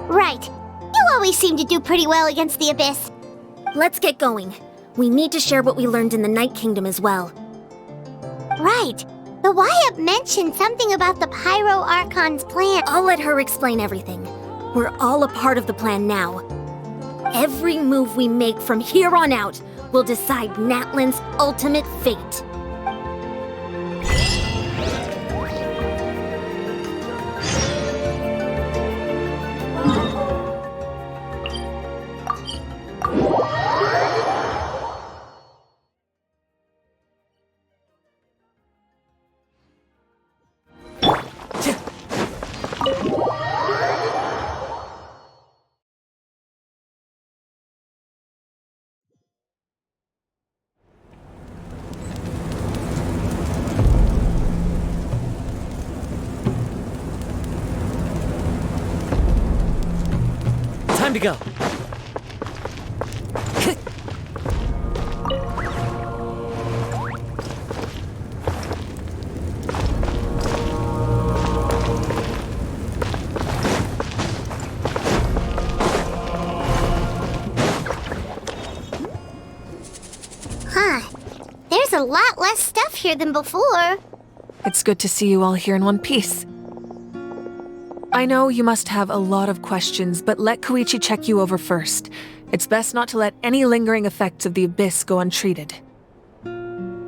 Right. You always seem to do pretty well against the Abyss. Let's get going. We need to share what we learned in the Night Kingdom as well. Right. The Wyatt mentioned something about the Pyro Archon's plan. I'll let her explain everything. We're all a part of the plan now. Every move we make from here on out will decide Natlan's ultimate fate. to go. Huh. There's a lot less stuff here than before. It's good to see you all here in one piece. I know you must have a lot of questions, but let Koichi check you over first. It's best not to let any lingering effects of the Abyss go untreated.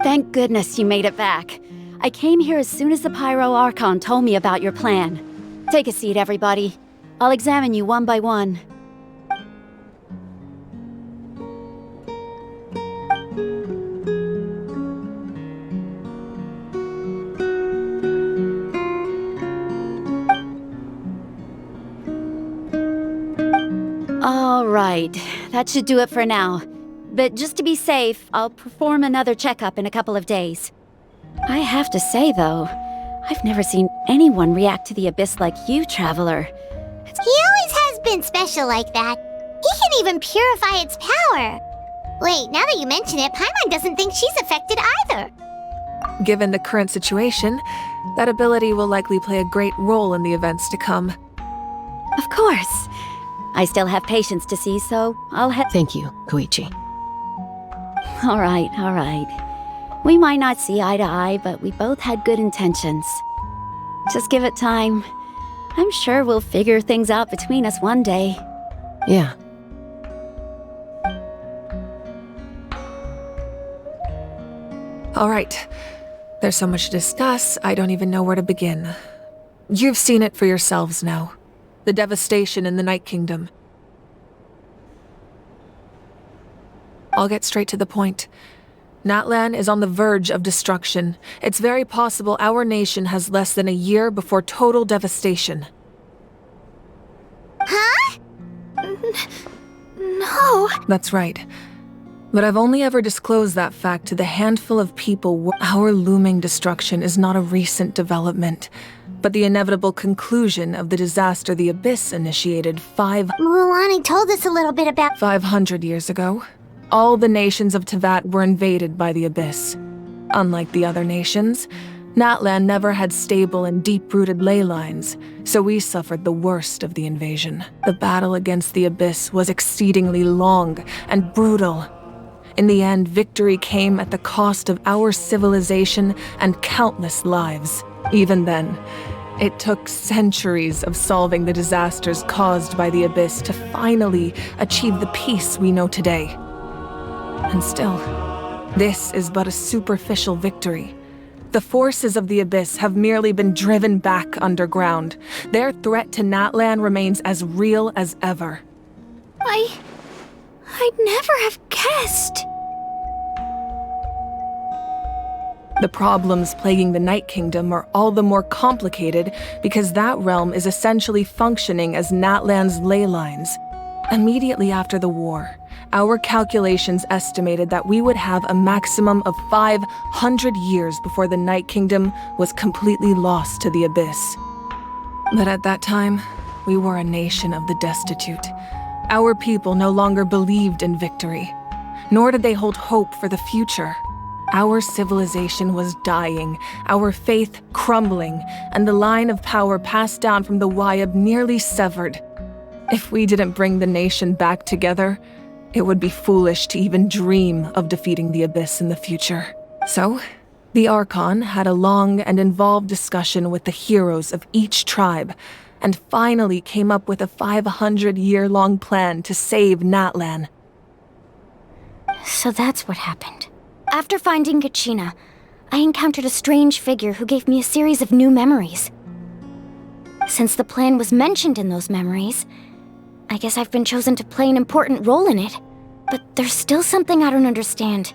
Thank goodness you made it back. I came here as soon as the Pyro Archon told me about your plan. Take a seat, everybody. I'll examine you one by one. All right, that should do it for now. But just to be safe, I'll perform another checkup in a couple of days. I have to say, though, I've never seen anyone react to the Abyss like you, Traveler. He always has been special like that. He can even purify its power. Wait, now that you mention it, Paimon doesn't think she's affected either. Given the current situation, that ability will likely play a great role in the events to come. Of course. I still have patients to see, so I'll head. Thank you, Koichi. All right. We might not see eye to eye, but we both had good intentions. Just give it time. I'm sure we'll figure things out between us one day. Yeah. All right. There's so much to discuss, I don't even know where to begin. You've seen it for yourselves now. The devastation in the Night Kingdom. I'll get straight to the point. Natlan is on the verge of destruction. It's very possible our nation has less than a year before total devastation. Huh? No. That's right. But I've only ever disclosed that fact to the handful of people. Our looming destruction is not a recent development, but the inevitable conclusion of the disaster the Abyss initiated Mulani told us a little bit about 500 years ago. All the nations of Teyvat were invaded by the Abyss. Unlike the other nations, Natlan never had stable and deep-rooted ley lines, so we suffered the worst of the invasion. The battle against the Abyss was exceedingly long and brutal. In the end, victory came at the cost of our civilization and countless lives. Even then, it took centuries of solving the disasters caused by the Abyss to finally achieve the peace we know today. And still, this is but a superficial victory. The forces of the Abyss have merely been driven back underground. Their threat to Natlan remains as real as ever. I'd never have guessed. The problems plaguing the Night Kingdom are all the more complicated because that realm is essentially functioning as Natlan's ley lines. Immediately after the war, our calculations estimated that we would have a maximum of 500 years before the Night Kingdom was completely lost to the Abyss. But at that time, we were a nation of the destitute. Our people no longer believed in victory, nor did they hold hope for the future. Our civilization was dying, our faith crumbling, and the line of power passed down from the Wayab nearly severed. If we didn't bring the nation back together, it would be foolish to even dream of defeating the Abyss in the future. So, the Archon had a long and involved discussion with the heroes of each tribe, and finally came up with a 500-year-long plan to save Natlan. So that's what happened. After finding Kachina, I encountered a strange figure who gave me a series of new memories. Since the plan was mentioned in those memories, I guess I've been chosen to play an important role in it. But there's still something I don't understand.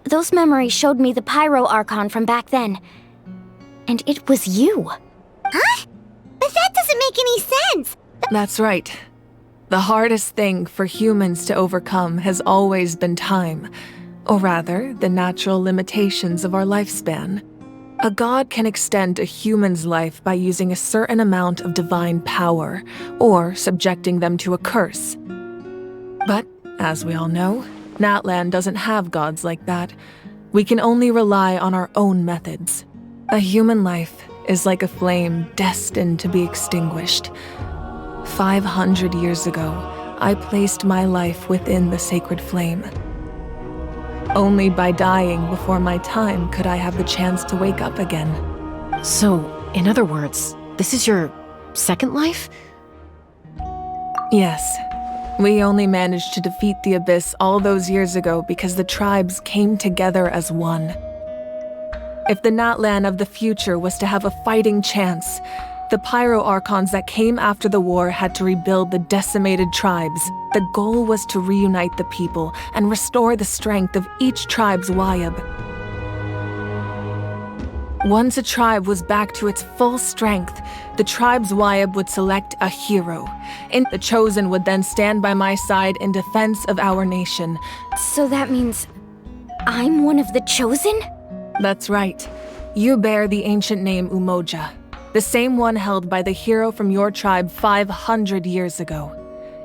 Those memories showed me the Pyro Archon from back then. And it was you. Huh? But that doesn't make any sense! That's right. The hardest thing for humans to overcome has always been time. Or rather, the natural limitations of our lifespan. A god can extend a human's life by using a certain amount of divine power, or subjecting them to a curse. But, as we all know, Natlan doesn't have gods like that. We can only rely on our own methods. A human life is like a flame destined to be extinguished. 500 years ago, I placed my life within the sacred flame. Only by dying before my time could I have the chance to wake up again. So, in other words, this is your second life? Yes. We only managed to defeat the Abyss all those years ago because the tribes came together as one. If the Natlan of the future was to have a fighting chance, the Pyro Archons that came after the war had to rebuild the decimated tribes. The goal was to reunite the people and restore the strength of each tribe's Wayab. Once a tribe was back to its full strength, the tribe's Wayab would select a hero, and the chosen would then stand by my side in defense of our nation. So that means I'm one of the chosen? That's right. You bear the ancient name Umoja, the same one held by the hero from your tribe 500 years ago.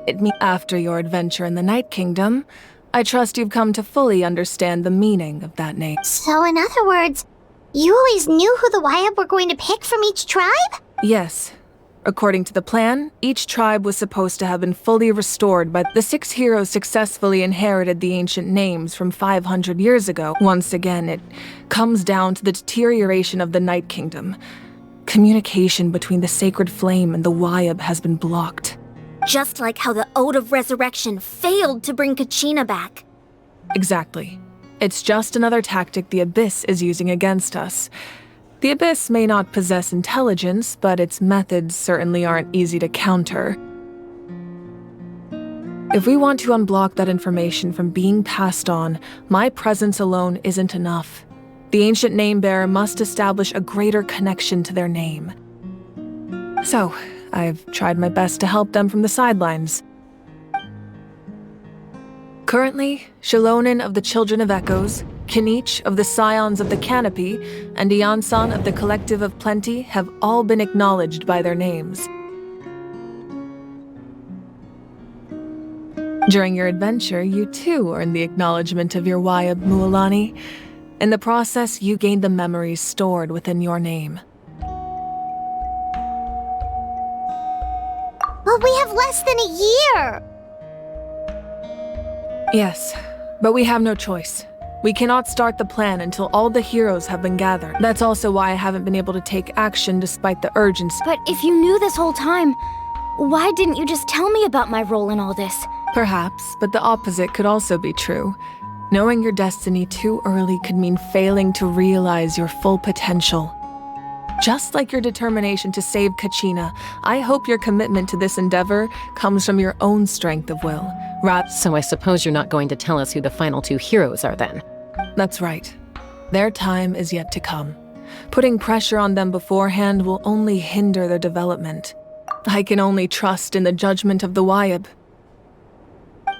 It means after your adventure in the Night Kingdom, I trust you've come to fully understand the meaning of that name. So in other words, you always knew who the Wayab were going to pick from each tribe? Yes. According to the plan, each tribe was supposed to have been fully restored, but the 6 heroes successfully inherited the ancient names from 500 years ago. Once again, it comes down to the deterioration of the Night Kingdom. Communication between the sacred flame and the Wayab has been blocked. Just like how the Ode of Resurrection failed to bring Kachina back. Exactly. It's just another tactic the Abyss is using against us. The Abyss may not possess intelligence, but its methods certainly aren't easy to counter. If we want to unblock that information from being passed on, my presence alone isn't enough. The ancient name-bearer must establish a greater connection to their name. So, I've tried my best to help them from the sidelines. Currently, Shalonin of the Children of Echoes, Kinich of the Scions of the Canopy, and Iansan of the Collective of Plenty have all been acknowledged by their names. During your adventure, you too earned the acknowledgement of your Wayab, Mualani. In the process, you gained the memories stored within your name. But we have less than a year! Yes, but we have no choice. We cannot start the plan until all the heroes have been gathered. That's also why I haven't been able to take action despite the urgency. But if you knew this whole time, why didn't you just tell me about my role in all this? Perhaps, but the opposite could also be true. Knowing your destiny too early could mean failing to realize your full potential. Just like your determination to save Kachina, I hope your commitment to this endeavor comes from your own strength of will. So I suppose you're not going to tell us who the final 2 heroes are then? That's right. Their time is yet to come. Putting pressure on them beforehand will only hinder their development. I can only trust in the judgment of the Wayab.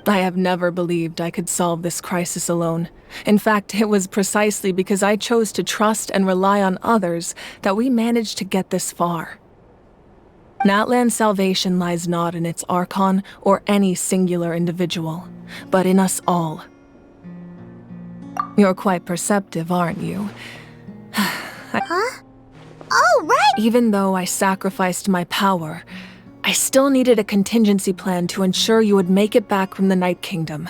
I have never believed I could solve this crisis alone. In fact, it was precisely because I chose to trust and rely on others that we managed to get this far. Natlan's salvation lies not in its Archon or any singular individual, but in us all. You're quite perceptive, aren't you? Huh? Oh, right! Even though I sacrificed my power, I still needed a contingency plan to ensure you would make it back from the Night Kingdom.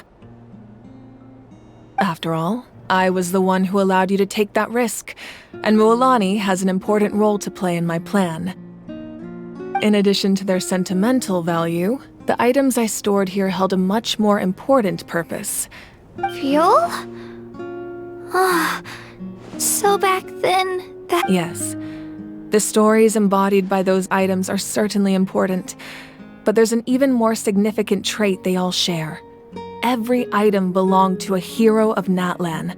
After all, I was the one who allowed you to take that risk, and Mualani has an important role to play in my plan. In addition to their sentimental value, the items I stored here held a much more important purpose. Fuel? Ah, so back then, that... Yes. The stories embodied by those items are certainly important, but there's an even more significant trait they all share. Every item belonged to a hero of Natlan.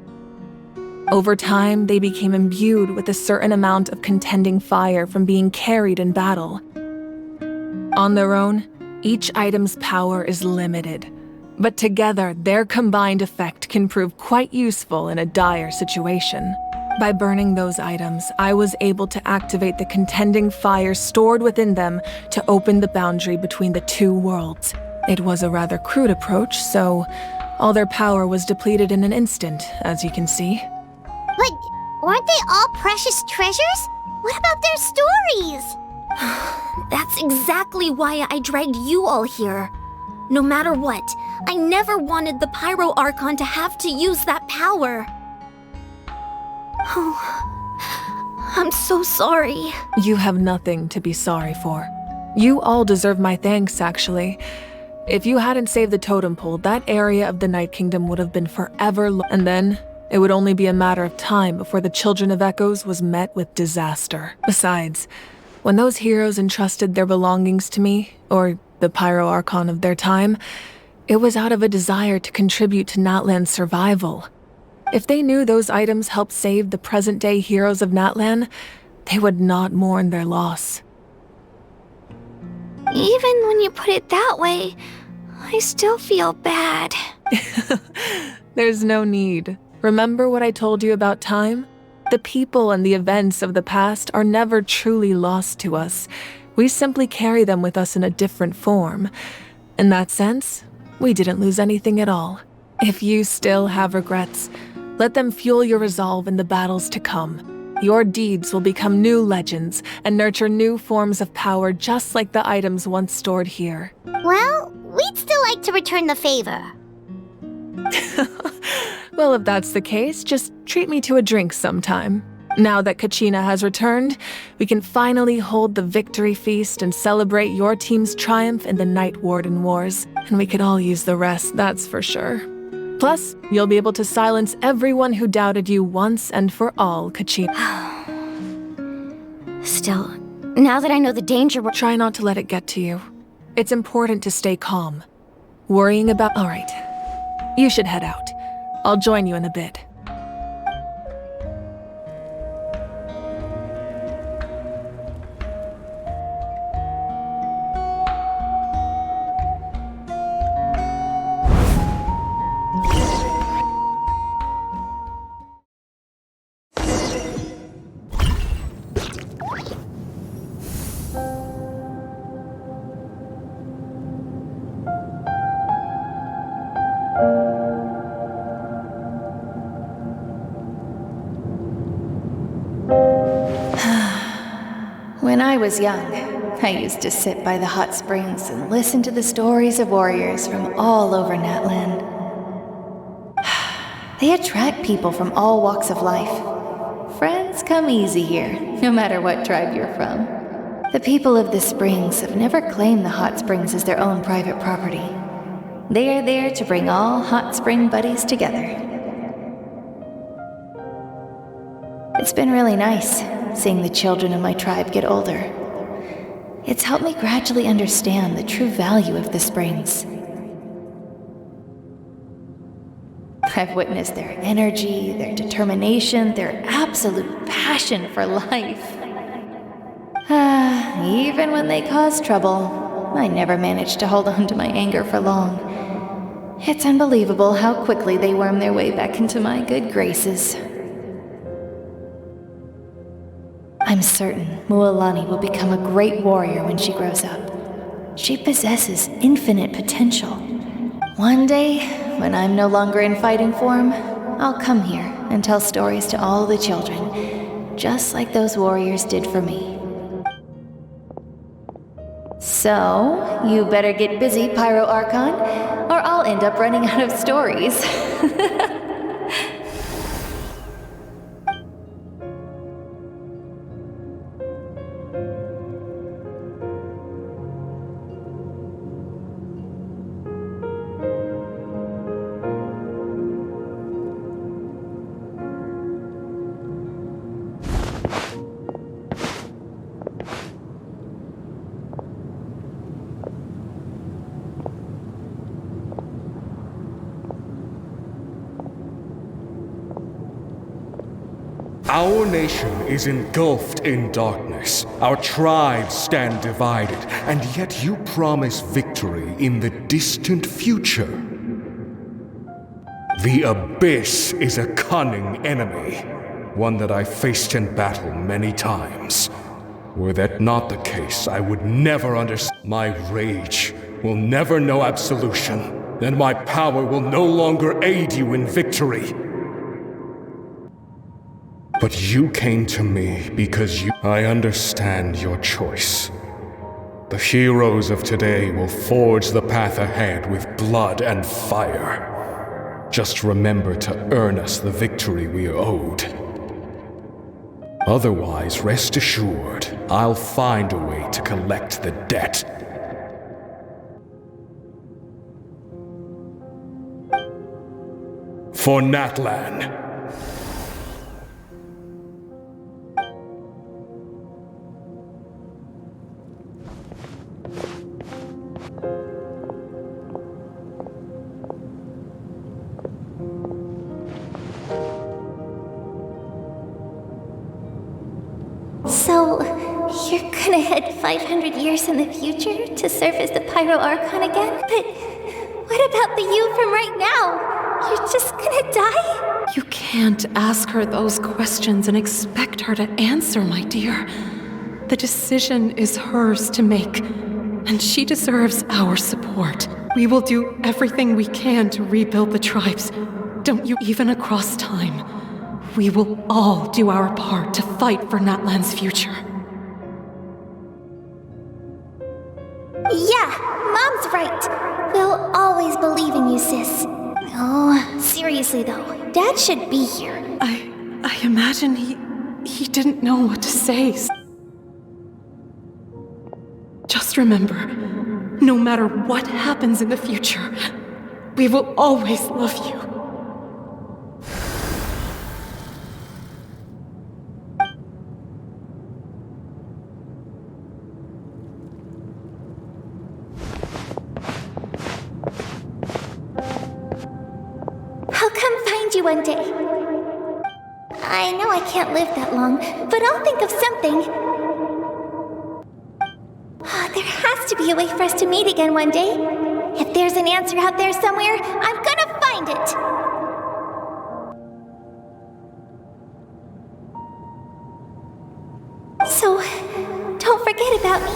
Over time, they became imbued with a certain amount of contending fire from being carried in battle. On their own, each item's power is limited, but together, their combined effect can prove quite useful in a dire situation. By burning those items, I was able to activate the contending fire stored within them to open the boundary between the two worlds. It was a rather crude approach, so all their power was depleted in an instant, as you can see. But weren't they all precious treasures? What about their stories? That's exactly why I dragged you all here. No matter what, I never wanted the Pyro Archon to have to use that power. Oh, I'm so sorry. You have nothing to be sorry for. You all deserve my thanks, actually. If you hadn't saved the totem pole, that area of the Night Kingdom would have been forever and then it would only be a matter of time before the Children of Echoes was met with disaster. Besides, when those heroes entrusted their belongings to me, or the Pyro Archon of their time, it was out of a desire to contribute to Natlan's survival. If they knew those items helped save the present-day heroes of Natlan, they would not mourn their loss. Even when you put it that way, I still feel bad. There's no need. Remember what I told you about time? The people and the events of the past are never truly lost to us. We simply carry them with us in a different form. In that sense, we didn't lose anything at all. If you still have regrets, let them fuel your resolve in the battles to come. Your deeds will become new legends and nurture new forms of power just like the items once stored here. Well, we'd still like to return the favor. Well, if that's the case, just treat me to a drink sometime. Now that Kachina has returned, we can finally hold the victory feast and celebrate your team's triumph in the Night Warden Wars. And we could all use the rest, that's for sure. Plus, you'll be able to silence everyone who doubted you once and for all, Kachina. Still, now that I know the danger, try not to let it get to you. It's important to stay calm. Worrying about... All right. You should head out. I'll join you in a bit. When I was young, I used to sit by the hot springs and listen to the stories of warriors from all over Natlan. They attract people from all walks of life. Friends come easy here, no matter what tribe you're from. The people of the springs have never claimed the hot springs as their own private property. They are there to bring all hot spring buddies together. It's been really nice seeing the children of my tribe get older. It's helped me gradually understand the true value of the springs. I've witnessed their energy, their determination, their absolute passion for life. Even when they cause trouble, I never managed to hold on to my anger for long. It's unbelievable how quickly they worm their way back into my good graces. I'm certain Mualani will become a great warrior when she grows up. She possesses infinite potential. One day, when I'm no longer in fighting form, I'll come here and tell stories to all the children, just like those warriors did for me. So, you better get busy, Pyro Archon, or I'll end up running out of stories. Our nation is engulfed in darkness. Our tribes stand divided, and yet you promise victory in the distant future. The Abyss is a cunning enemy. one that I faced in battle many times. Were that not the case, I would never understand. My rage will never know absolution, and my power will no longer aid you in victory. But you came to me because I understand your choice. The heroes of today will forge the path ahead with blood and fire. Just remember to earn us the victory we are owed. Otherwise, rest assured, I'll find a way to collect the debt. For Natlan. So, you're gonna head 500 years in the future to serve as the Pyro Archon again? But what about the you from right now? You're just gonna die? You can't ask her those questions and expect her to answer, my dear. The decision is hers to make, and she deserves our support. We will do everything we can to rebuild the tribes. Don't you even across time. We will all do our part to fight for Natlan's future. Yeah, Mom's right. We'll always believe in you, sis. Oh, seriously though, Dad should be here. I imagine he didn't know what to say. Just remember, no matter what happens in the future, we will always love you. I'll come find you one day. I know I can't live that long, but I'll think of something. There has to be a way for us to meet again one day. If there's an answer out there somewhere, I'm gonna find it. So, don't forget about me.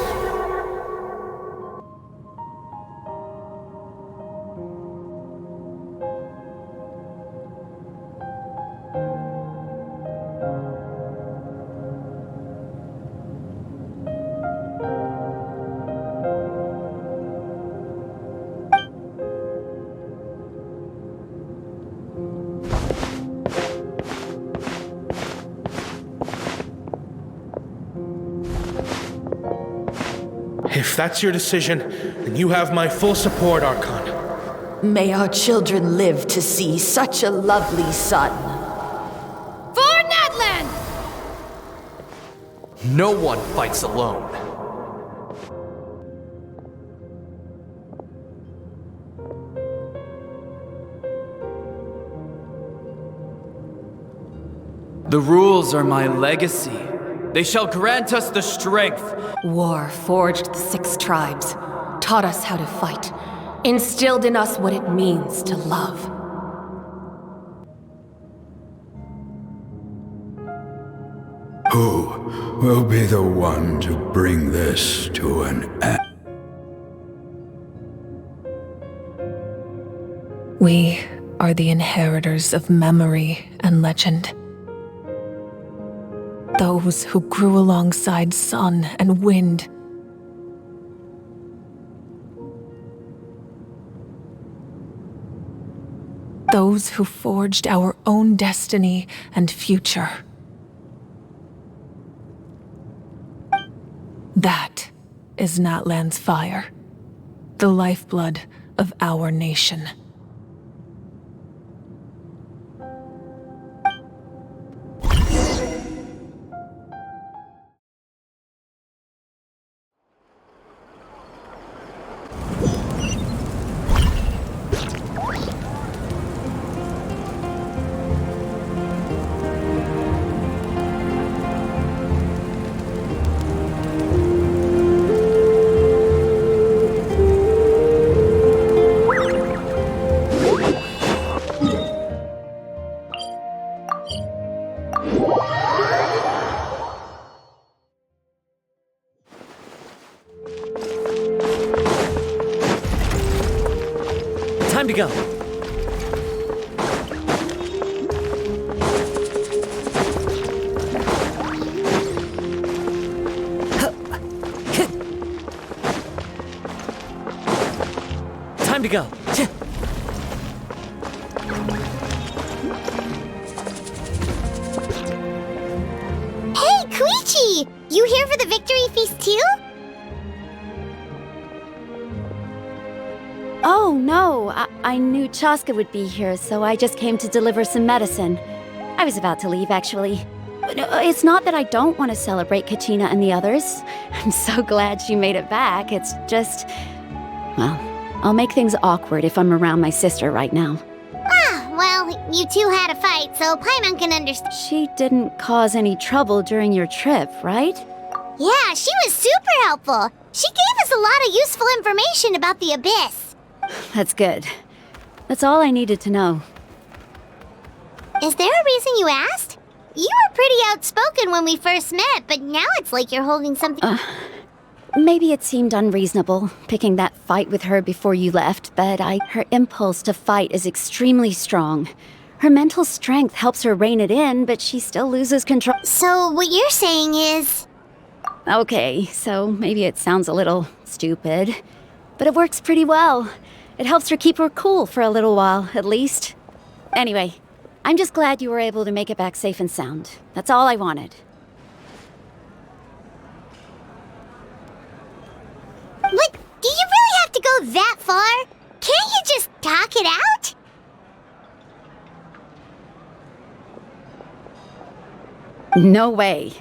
If that's your decision, then you have my full support, Archon. May our children live to see such a lovely son. For Natlan! No one fights alone. The rules are my legacy. They shall grant us the strength. War forged the 6 tribes, taught us how to fight, instilled in us what it means to love. Who will be the one to bring this to an end? We are the inheritors of memory and legend. Those who grew alongside sun and wind. Those who forged our own destiny and future. That is Natlan's fire, the lifeblood of our nation. Time to go. Time to go. Hey, Koichi! You here for the victory feast too? Oh, no. I knew Chaska would be here, so I just came to deliver some medicine. I was about to leave, actually. It's not that I don't want to celebrate Kachina and the others. I'm so glad she made it back. It's just... well, I'll make things awkward if I'm around my sister right now. Ah, well, you two had a fight, so Paimon can understand. She didn't cause any trouble during your trip, right? Yeah, she was super helpful. She gave us a lot of useful information about the Abyss. That's good. That's all I needed to know. Is there a reason you asked? You were pretty outspoken when we first met, but now it's like you're holding something... Maybe it seemed unreasonable, picking that fight with her before you left, but her impulse to fight is extremely strong. Her mental strength helps her rein it in, but she still loses control. So what you're saying is... Okay, so maybe it sounds a little stupid, but it works pretty well. It helps her keep her cool for a little while, at least. Anyway, I'm just glad you were able to make it back safe and sound. That's all I wanted. What? Do you really have to go that far? Can't you just talk it out? No way.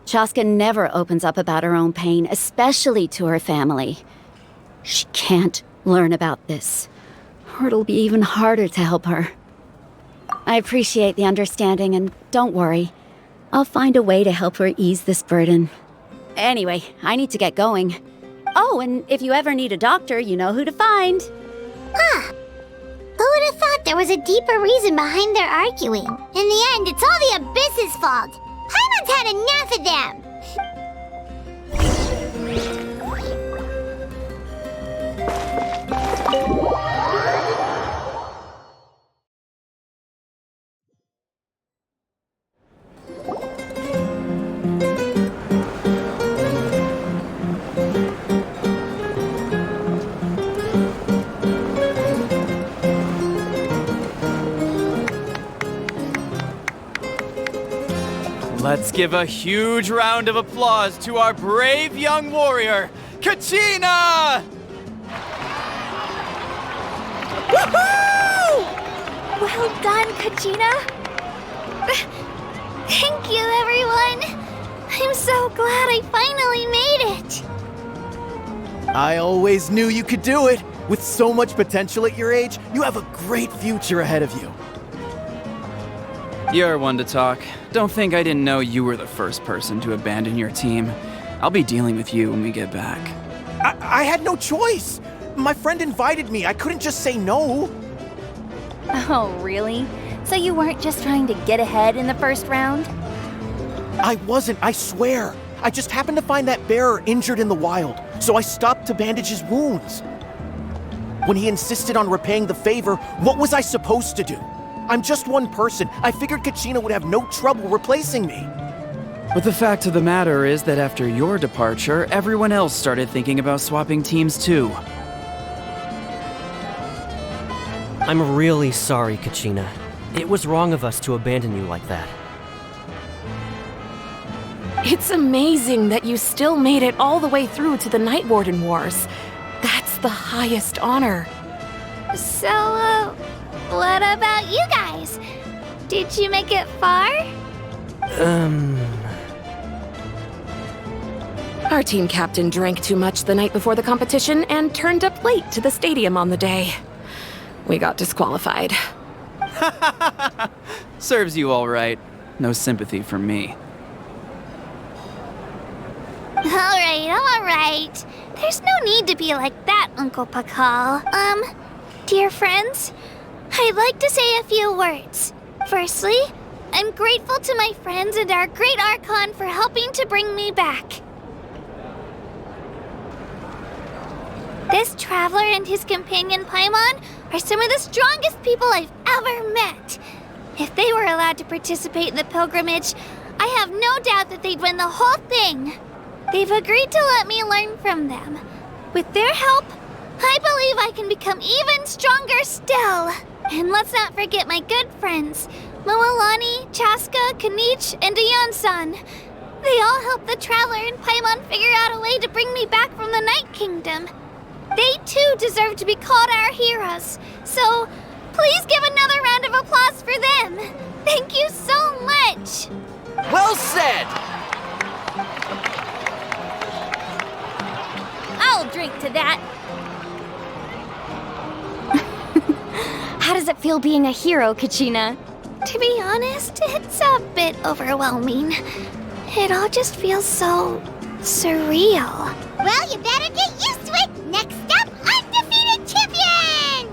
Chaska never opens up about her own pain, especially to her family. She can't learn about this, or it'll be even harder to help her. I appreciate the understanding, and don't worry. I'll find a way to help her ease this burden. Anyway, I need to get going. Oh, and if you ever need a doctor, you know who to find. Huh. Who would have thought there was a deeper reason behind their arguing? In the end, it's all the Abyss's fault. Paimon's had enough of them. Let's give a huge round of applause to our brave young warrior, Kachina! Woohoo! Well done, Kachina! Thank you, everyone! I'm so glad I finally made it! I always knew you could do it! With so much potential at your age, you have a great future ahead of you. You're one to talk. Don't think I didn't know you were the first person to abandon your team. I'll be dealing with you when we get back. I had no choice! My friend invited me, I couldn't just say no! Oh, really? So you weren't just trying to get ahead in the first round? I wasn't, I swear! I just happened to find that bearer injured in the wild, so I stopped to bandage his wounds. When he insisted on repaying the favor, what was I supposed to do? I'm just one person. I figured Kachina would have no trouble replacing me. But the fact of the matter is that after your departure, everyone else started thinking about swapping teams too. I'm really sorry, Kachina. It was wrong of us to abandon you like that. It's amazing that you still made it all the way through to the Night Warden Wars. That's the highest honor. So, what about you guys? Did you make it far? Our team captain drank too much the night before the competition and turned up late to the stadium on the day. We got disqualified. Serves you all right. No sympathy from me. Alright. There's no need to be like that, Uncle Pakal. Dear friends, I'd like to say a few words. Firstly, I'm grateful to my friends and our great Archon for helping to bring me back. This traveler and his companion Paimon are some of the strongest people I've ever met. If they were allowed to participate in the pilgrimage, I have no doubt that they'd win the whole thing. They've agreed to let me learn from them. With their help, I believe I can become even stronger still. And let's not forget my good friends, Moalani, Chaska, Kanich, and Ayan-san. They all helped the Traveler and Paimon figure out a way to bring me back from the Night Kingdom. They too deserve to be called our heroes. So, please give another round of applause for them. Thank you so much. Well said! I'll drink to that. How does it feel being a hero, Kachina? To be honest, it's a bit overwhelming. It all just feels so surreal. Well, you better get used to it. Next up, undefeated champion!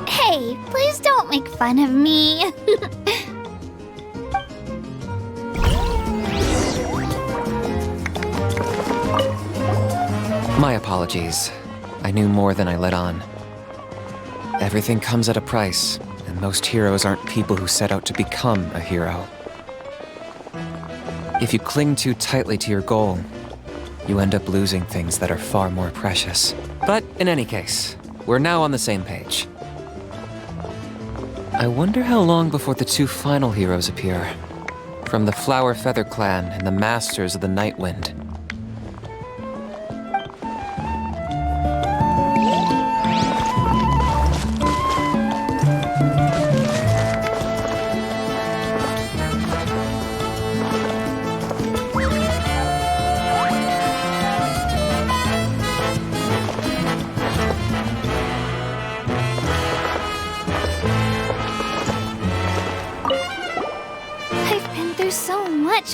Hey, please don't make fun of me. My apologies. I knew more than I let on. Everything comes at a price, and most heroes aren't people who set out to become a hero. If you cling too tightly to your goal, you end up losing things that are far more precious. But in any case, we're now on the same page. I wonder how long before the two final heroes appear. From the Flower Feather Clan and the Masters of the Night Wind.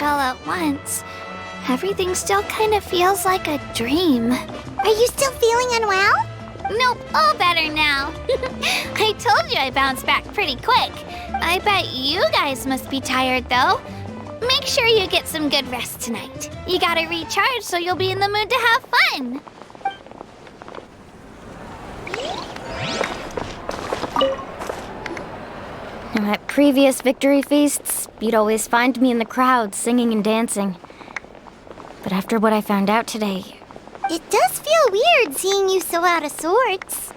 All at once. Everything still kind of feels like a dream. Are you still feeling unwell? Nope, all better now. I told you I bounced back pretty quick. I bet you guys must be tired though. Make sure you get some good rest tonight. You gotta recharge so you'll be in the mood to have fun. At previous victory feasts, you'd always find me in the crowd singing and dancing. But after what I found out today... It does feel weird seeing you so out of sorts.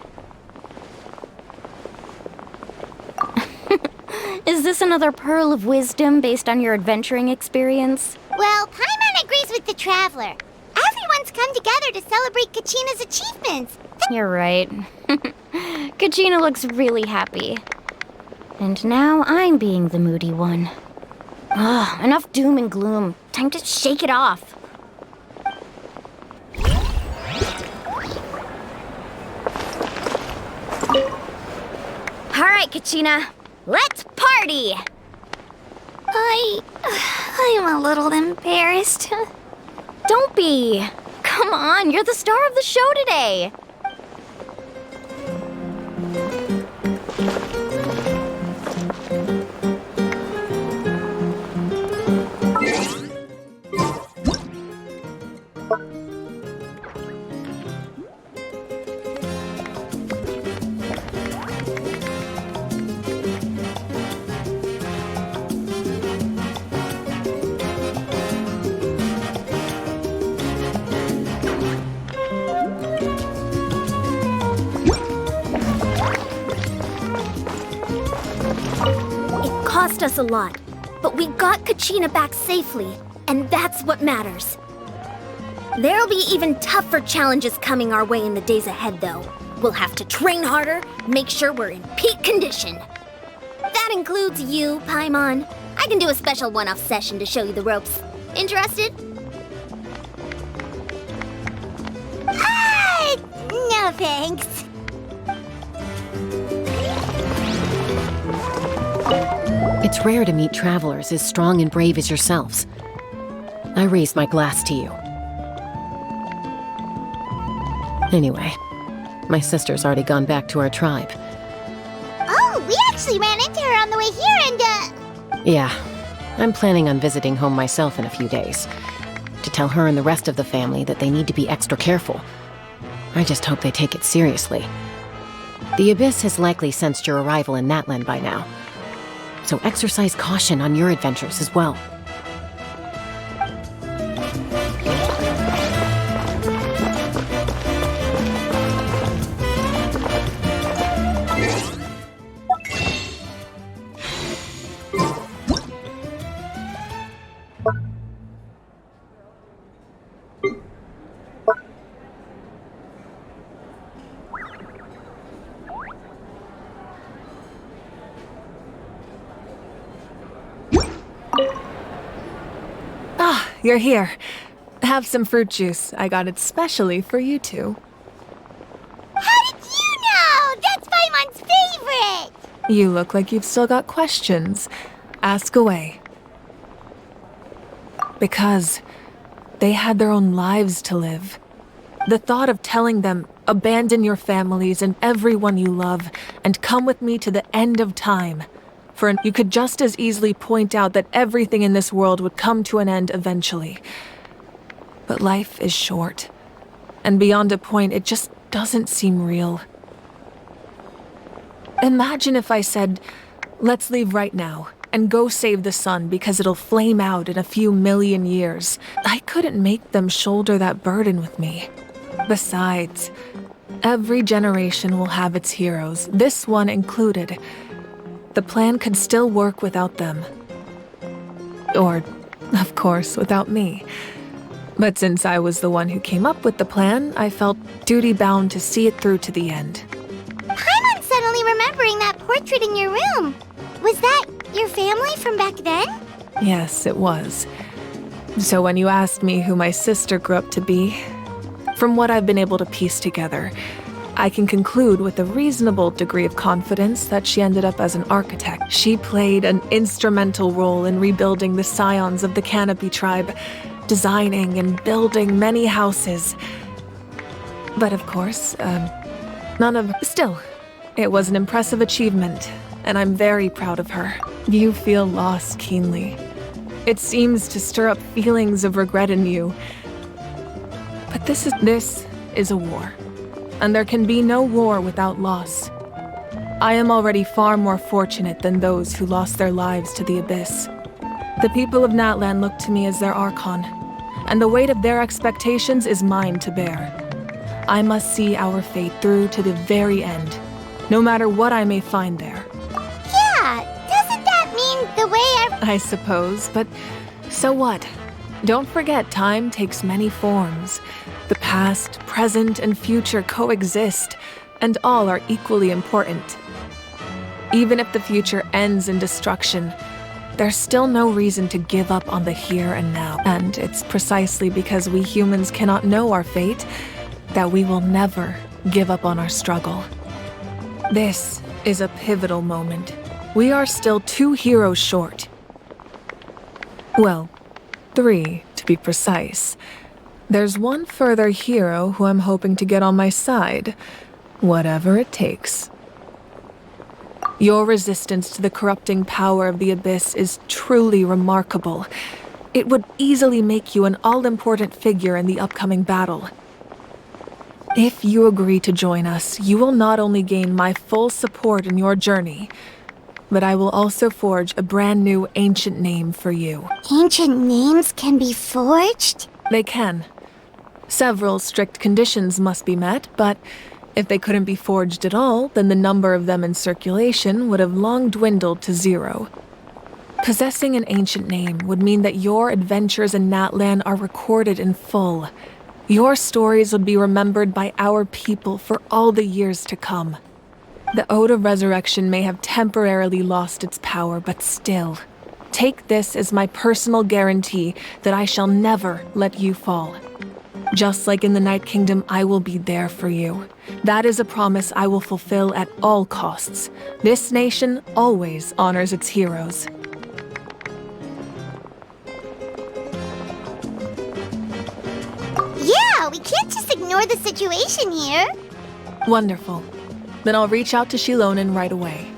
Is this another pearl of wisdom based on your adventuring experience? Well, Paimon agrees with the Traveler. Everyone's come together to celebrate Kachina's achievements. You're right. Kachina looks really happy. And now I'm being the moody one. Ugh, enough doom and gloom. Time to shake it off. All right, Kachina, let's party! I'm a little embarrassed. Don't be. Come on, you're the star of the show today. Cost us a lot, but we got Kachina back safely, and that's what matters. There'll be even tougher challenges coming our way in the days ahead, though. We'll have to train harder, make sure we're in peak condition. That includes you, Paimon. I can do a special one-off session to show you the ropes. Interested? No thanks. It's rare to meet travelers as strong and brave as yourselves. I raise my glass to you. Anyway, my sister's already gone back to our tribe. Oh, we actually ran into her on the way here and, Yeah, I'm planning on visiting home myself in a few days. To tell her and the rest of the family that they need to be extra careful. I just hope they take it seriously. The Abyss has likely sensed your arrival in Natlan by now, so exercise caution on your adventures as well. You're here. Have some fruit juice. I got it specially for you two. How did you know? That's Paimon's favorite! You look like you've still got questions. Ask away. Because they had their own lives to live. The thought of telling them, abandon your families and everyone you love, and come with me to the end of time. You could just as easily point out that everything in this world would come to an end eventually. But life is short, and beyond a point, it just doesn't seem real. Imagine if I said, let's leave right now, and go save the sun because it'll flame out in a few million years. I couldn't make them shoulder that burden with me. Besides, every generation will have its heroes, this one included. The plan could still work without them. Or, of course, without me. But since I was the one who came up with the plan, I felt duty-bound to see it through to the end. Paimon's suddenly remembering that portrait in your room. Was that your family from back then? Yes, it was. So when you asked me who my sister grew up to be, from what I've been able to piece together, I can conclude with a reasonable degree of confidence that she ended up as an architect. She played an instrumental role in rebuilding the scions of the Canopy tribe, designing and building many houses. But of course, Still, it was an impressive achievement, and I'm very proud of her. You feel loss keenly. It seems to stir up feelings of regret in you. But this is a war. And there can be no war without loss. I am already far more fortunate than those who lost their lives to the Abyss. The people of Natlan look to me as their Archon, and the weight of their expectations is mine to bear. I must see our fate through to the very end, no matter what I may find there. Yeah, doesn't that mean the way I suppose, but so what? Don't forget, time takes many forms. The past, present, and future coexist, and all are equally important. Even if the future ends in destruction, there's still no reason to give up on the here and now. And it's precisely because we humans cannot know our fate that we will never give up on our struggle. This is a pivotal moment. We are still 2 heroes short. Well, 3 to be precise. There's one further hero who I'm hoping to get on my side, whatever it takes. Your resistance to the corrupting power of the Abyss is truly remarkable. It would easily make you an all-important figure in the upcoming battle. If you agree to join us, you will not only gain my full support in your journey, but I will also forge a brand new ancient name for you. Ancient names can be forged? They can. Several strict conditions must be met, but if they couldn't be forged at all, then the number of them in circulation would have long dwindled to 0. Possessing an ancient name would mean that your adventures in Natlan are recorded in full. Your stories would be remembered by our people for all the years to come. The Ode of Resurrection may have temporarily lost its power, but still, take this as my personal guarantee that I shall never let you fall. Just like in the Night Kingdom, I will be there for you. That is a promise I will fulfill at all costs. This nation always honors its heroes. Yeah, we can't just ignore the situation here. Wonderful. Then I'll reach out to Shilonen right away.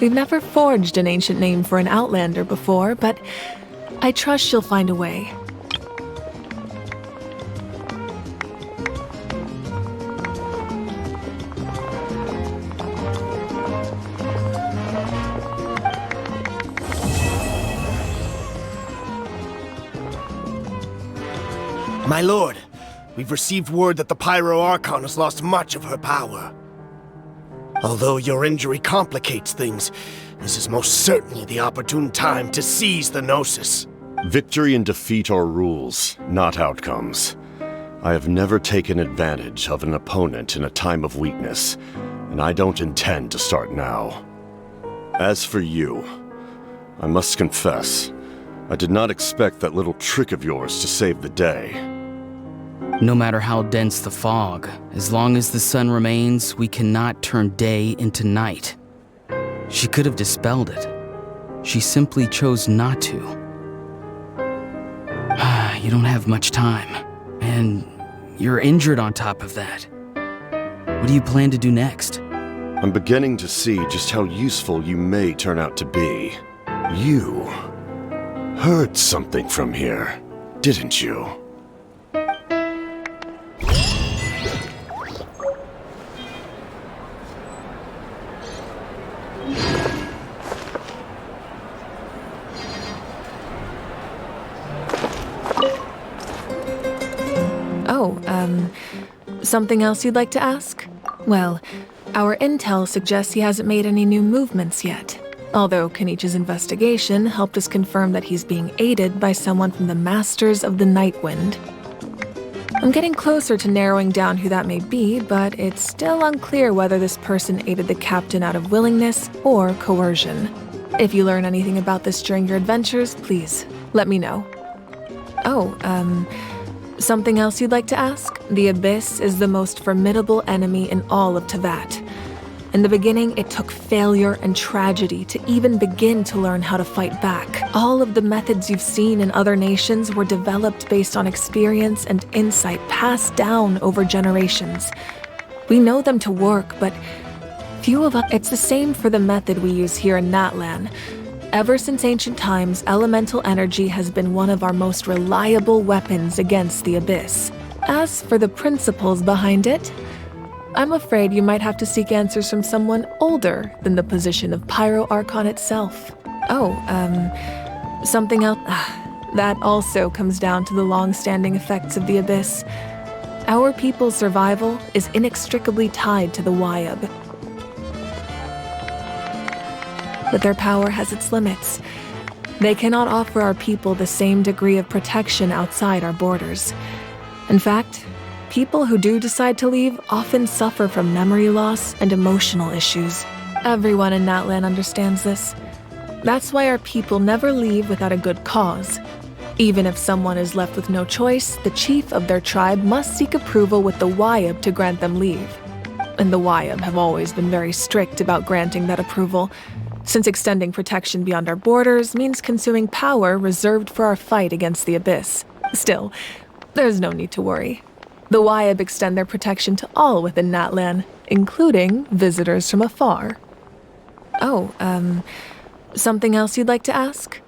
We've never forged an ancient name for an Outlander before, but I trust she'll find a way. My lord, we've received word that the Pyro Archon has lost much of her power. Although your injury complicates things, this is most certainly the opportune time to seize the Gnosis. Victory and defeat are rules, not outcomes. I have never taken advantage of an opponent in a time of weakness, and I don't intend to start now. As for you, I must confess, I did not expect that little trick of yours to save the day. No matter how dense the fog, as long as the sun remains, we cannot turn day into night. She could have dispelled it. She simply chose not to. You don't have much time, and you're injured on top of that. What do you plan to do next? I'm beginning to see just how useful you may turn out to be. You heard something from here, didn't you? Something else you'd like to ask? Well, our intel suggests he hasn't made any new movements yet. Although Kenichi's investigation helped us confirm that he's being aided by someone from the Masters of the Nightwind. I'm getting closer to narrowing down who that may be, but it's still unclear whether this person aided the captain out of willingness or coercion. If you learn anything about this during your adventures, please let me know. Something else you'd like to ask? The Abyss is the most formidable enemy in all of Teyvat. In the beginning, it took failure and tragedy to even begin to learn how to fight back. All of the methods you've seen in other nations were developed based on experience and insight passed down over generations. We know them to work, but few of us. It's the same for the method we use here in Natlan. Ever since ancient times, elemental energy has been one of our most reliable weapons against the Abyss. As for the principles behind it, I'm afraid you might have to seek answers from someone older than the position of Pyro Archon itself. Something else. That also comes down to the long-standing effects of the Abyss. Our people's survival is inextricably tied to the Wyab. But their power has its limits. They cannot offer our people the same degree of protection outside our borders. In fact, people who do decide to leave often suffer from memory loss and emotional issues. Everyone in Natlan understands this. That's why our people never leave without a good cause. Even if someone is left with no choice, the chief of their tribe must seek approval with the Wyab to grant them leave. And the Wyab have always been very strict about granting that approval, since extending protection beyond our borders means consuming power reserved for our fight against the Abyss. Still, there's no need to worry. The Wyab extend their protection to all within Natlan, including visitors from afar. Something else you'd like to ask?